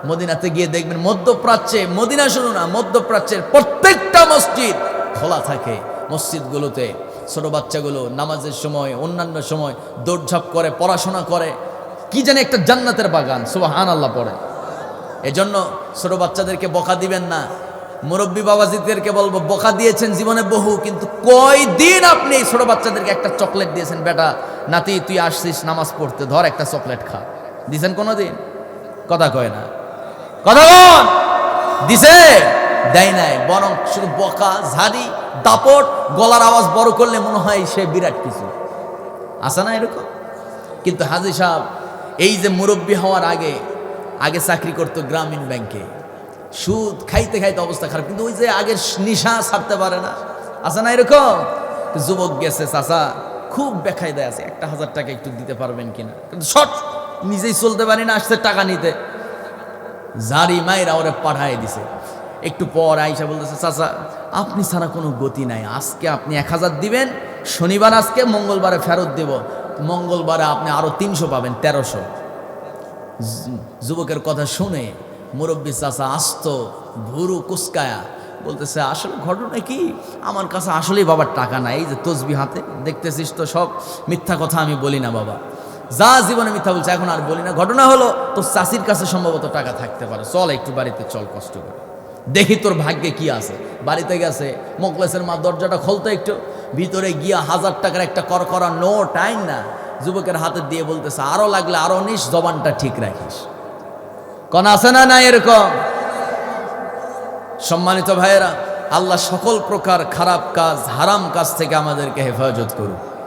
মদিনাতে গিয়ে দেখবেন মধ্যপ্রাচ্যে, মদিনা শুনো না, মধ্যপ্রাচ্যের প্রত্যেকটা মসজিদ খোলা থাকে। মসজিদগুলোতে ছোট বাচ্চাগুলো নামাজের সময়, অন্যান্য সময় দৌড়ঝাঁপ করে, পড়াশোনা করে, কি জানে একটা জান্নাতের বাগান, সুবহানাল্লাহ পড়ে। এজন্য ছোট বাচ্চাদেরকে বকা দিবেন না। মুরব্বী বাবাজিদেরকে বলবো, বকা দিয়েছেন জীবনে বহু, কিন্তু কয়দিন আপনি ছোট বাচ্চাদেরকে একটা চকলেট দিয়েছেন, বেটা নাতি তুই আসছিস নামাজ পড়তে, ধর একটা চকলেট খা, দিছেন কোনোদিন? কথা কয় না, কথা বল, দিছে? দেয় নাই, বরং শুধু বকা, ঝাড়ি, দাপট, গলার আওয়াজ বড় করলে মনে হয় সে বিরাট কিছু। আছে না এরকম? কিন্তু হাজী সাহেব এই যে মুরব্বী হওয়ার আগে চাকরি করতো গ্রামীণ ব্যাংকে, সুদ খাইতে খাইতে অবস্থা খারাপ, কিন্তু ওই যে আগের নিশা ছাড়তে পারে না। আছে না এরকম? যুবক গেছে, চাচা খুব বেকায়দায় আছে, 1000 টাকা একটু দিতে পারবেন কিনা, কিন্তু শর্ট, নিজেই চলতে পারি না, আসছে টাকা নিতে, জারি মাইরা ওরে পাঠায় দিছে। একটু পর আইসা বলতেছে, চাচা আপনি ছাড়া কোনো গতি নাই, আজকে আপনি 1000 দিবেন, শনিবার আজকে, মঙ্গলবারে ফেরত দেব, মঙ্গলবারে আপনি আরো 300 পাবেন, 1300। যুবকের কথা শুনে মুরব্বী চাচা আস্ত ভুরু কুসকায়া বলতেছে, আসলে ঘটনা কি, আমার কাছে আসলেই বাবার টাকা নাই, এই যে তসবি হাতে দেখতেছিস তো, সব মিথ্যা কথা আমি বলি না বাবা, যা জীবনে মিথ্যা বলছে এখন আর বলি না। ঘটনা হলো তোর চাষির কাছে সম্ভবত টাকা থাকতে পারে, চল একটু বাড়িতে চল, কষ্ট করে দেখি তোর ভাগ্যে কি আছে। বাড়িতে গেছে, মোকলেসের মা দরজাটা খুলতে, একটু ভিতরে গিয়া 1000 টাকার একটা করকরা নোট আইন না যুবকের হাতে দিয়ে বলতেছে, আরো লাগলে আরো নিস, জবানটা ঠিক রাখিস। কোন আছে না না এরকম? সম্মানিত ভাইয়েরা, আল্লাহ সকল প্রকার খারাপ কাজ, হারাম কাজ থেকে আমাদেরকে হেফাজত করুন।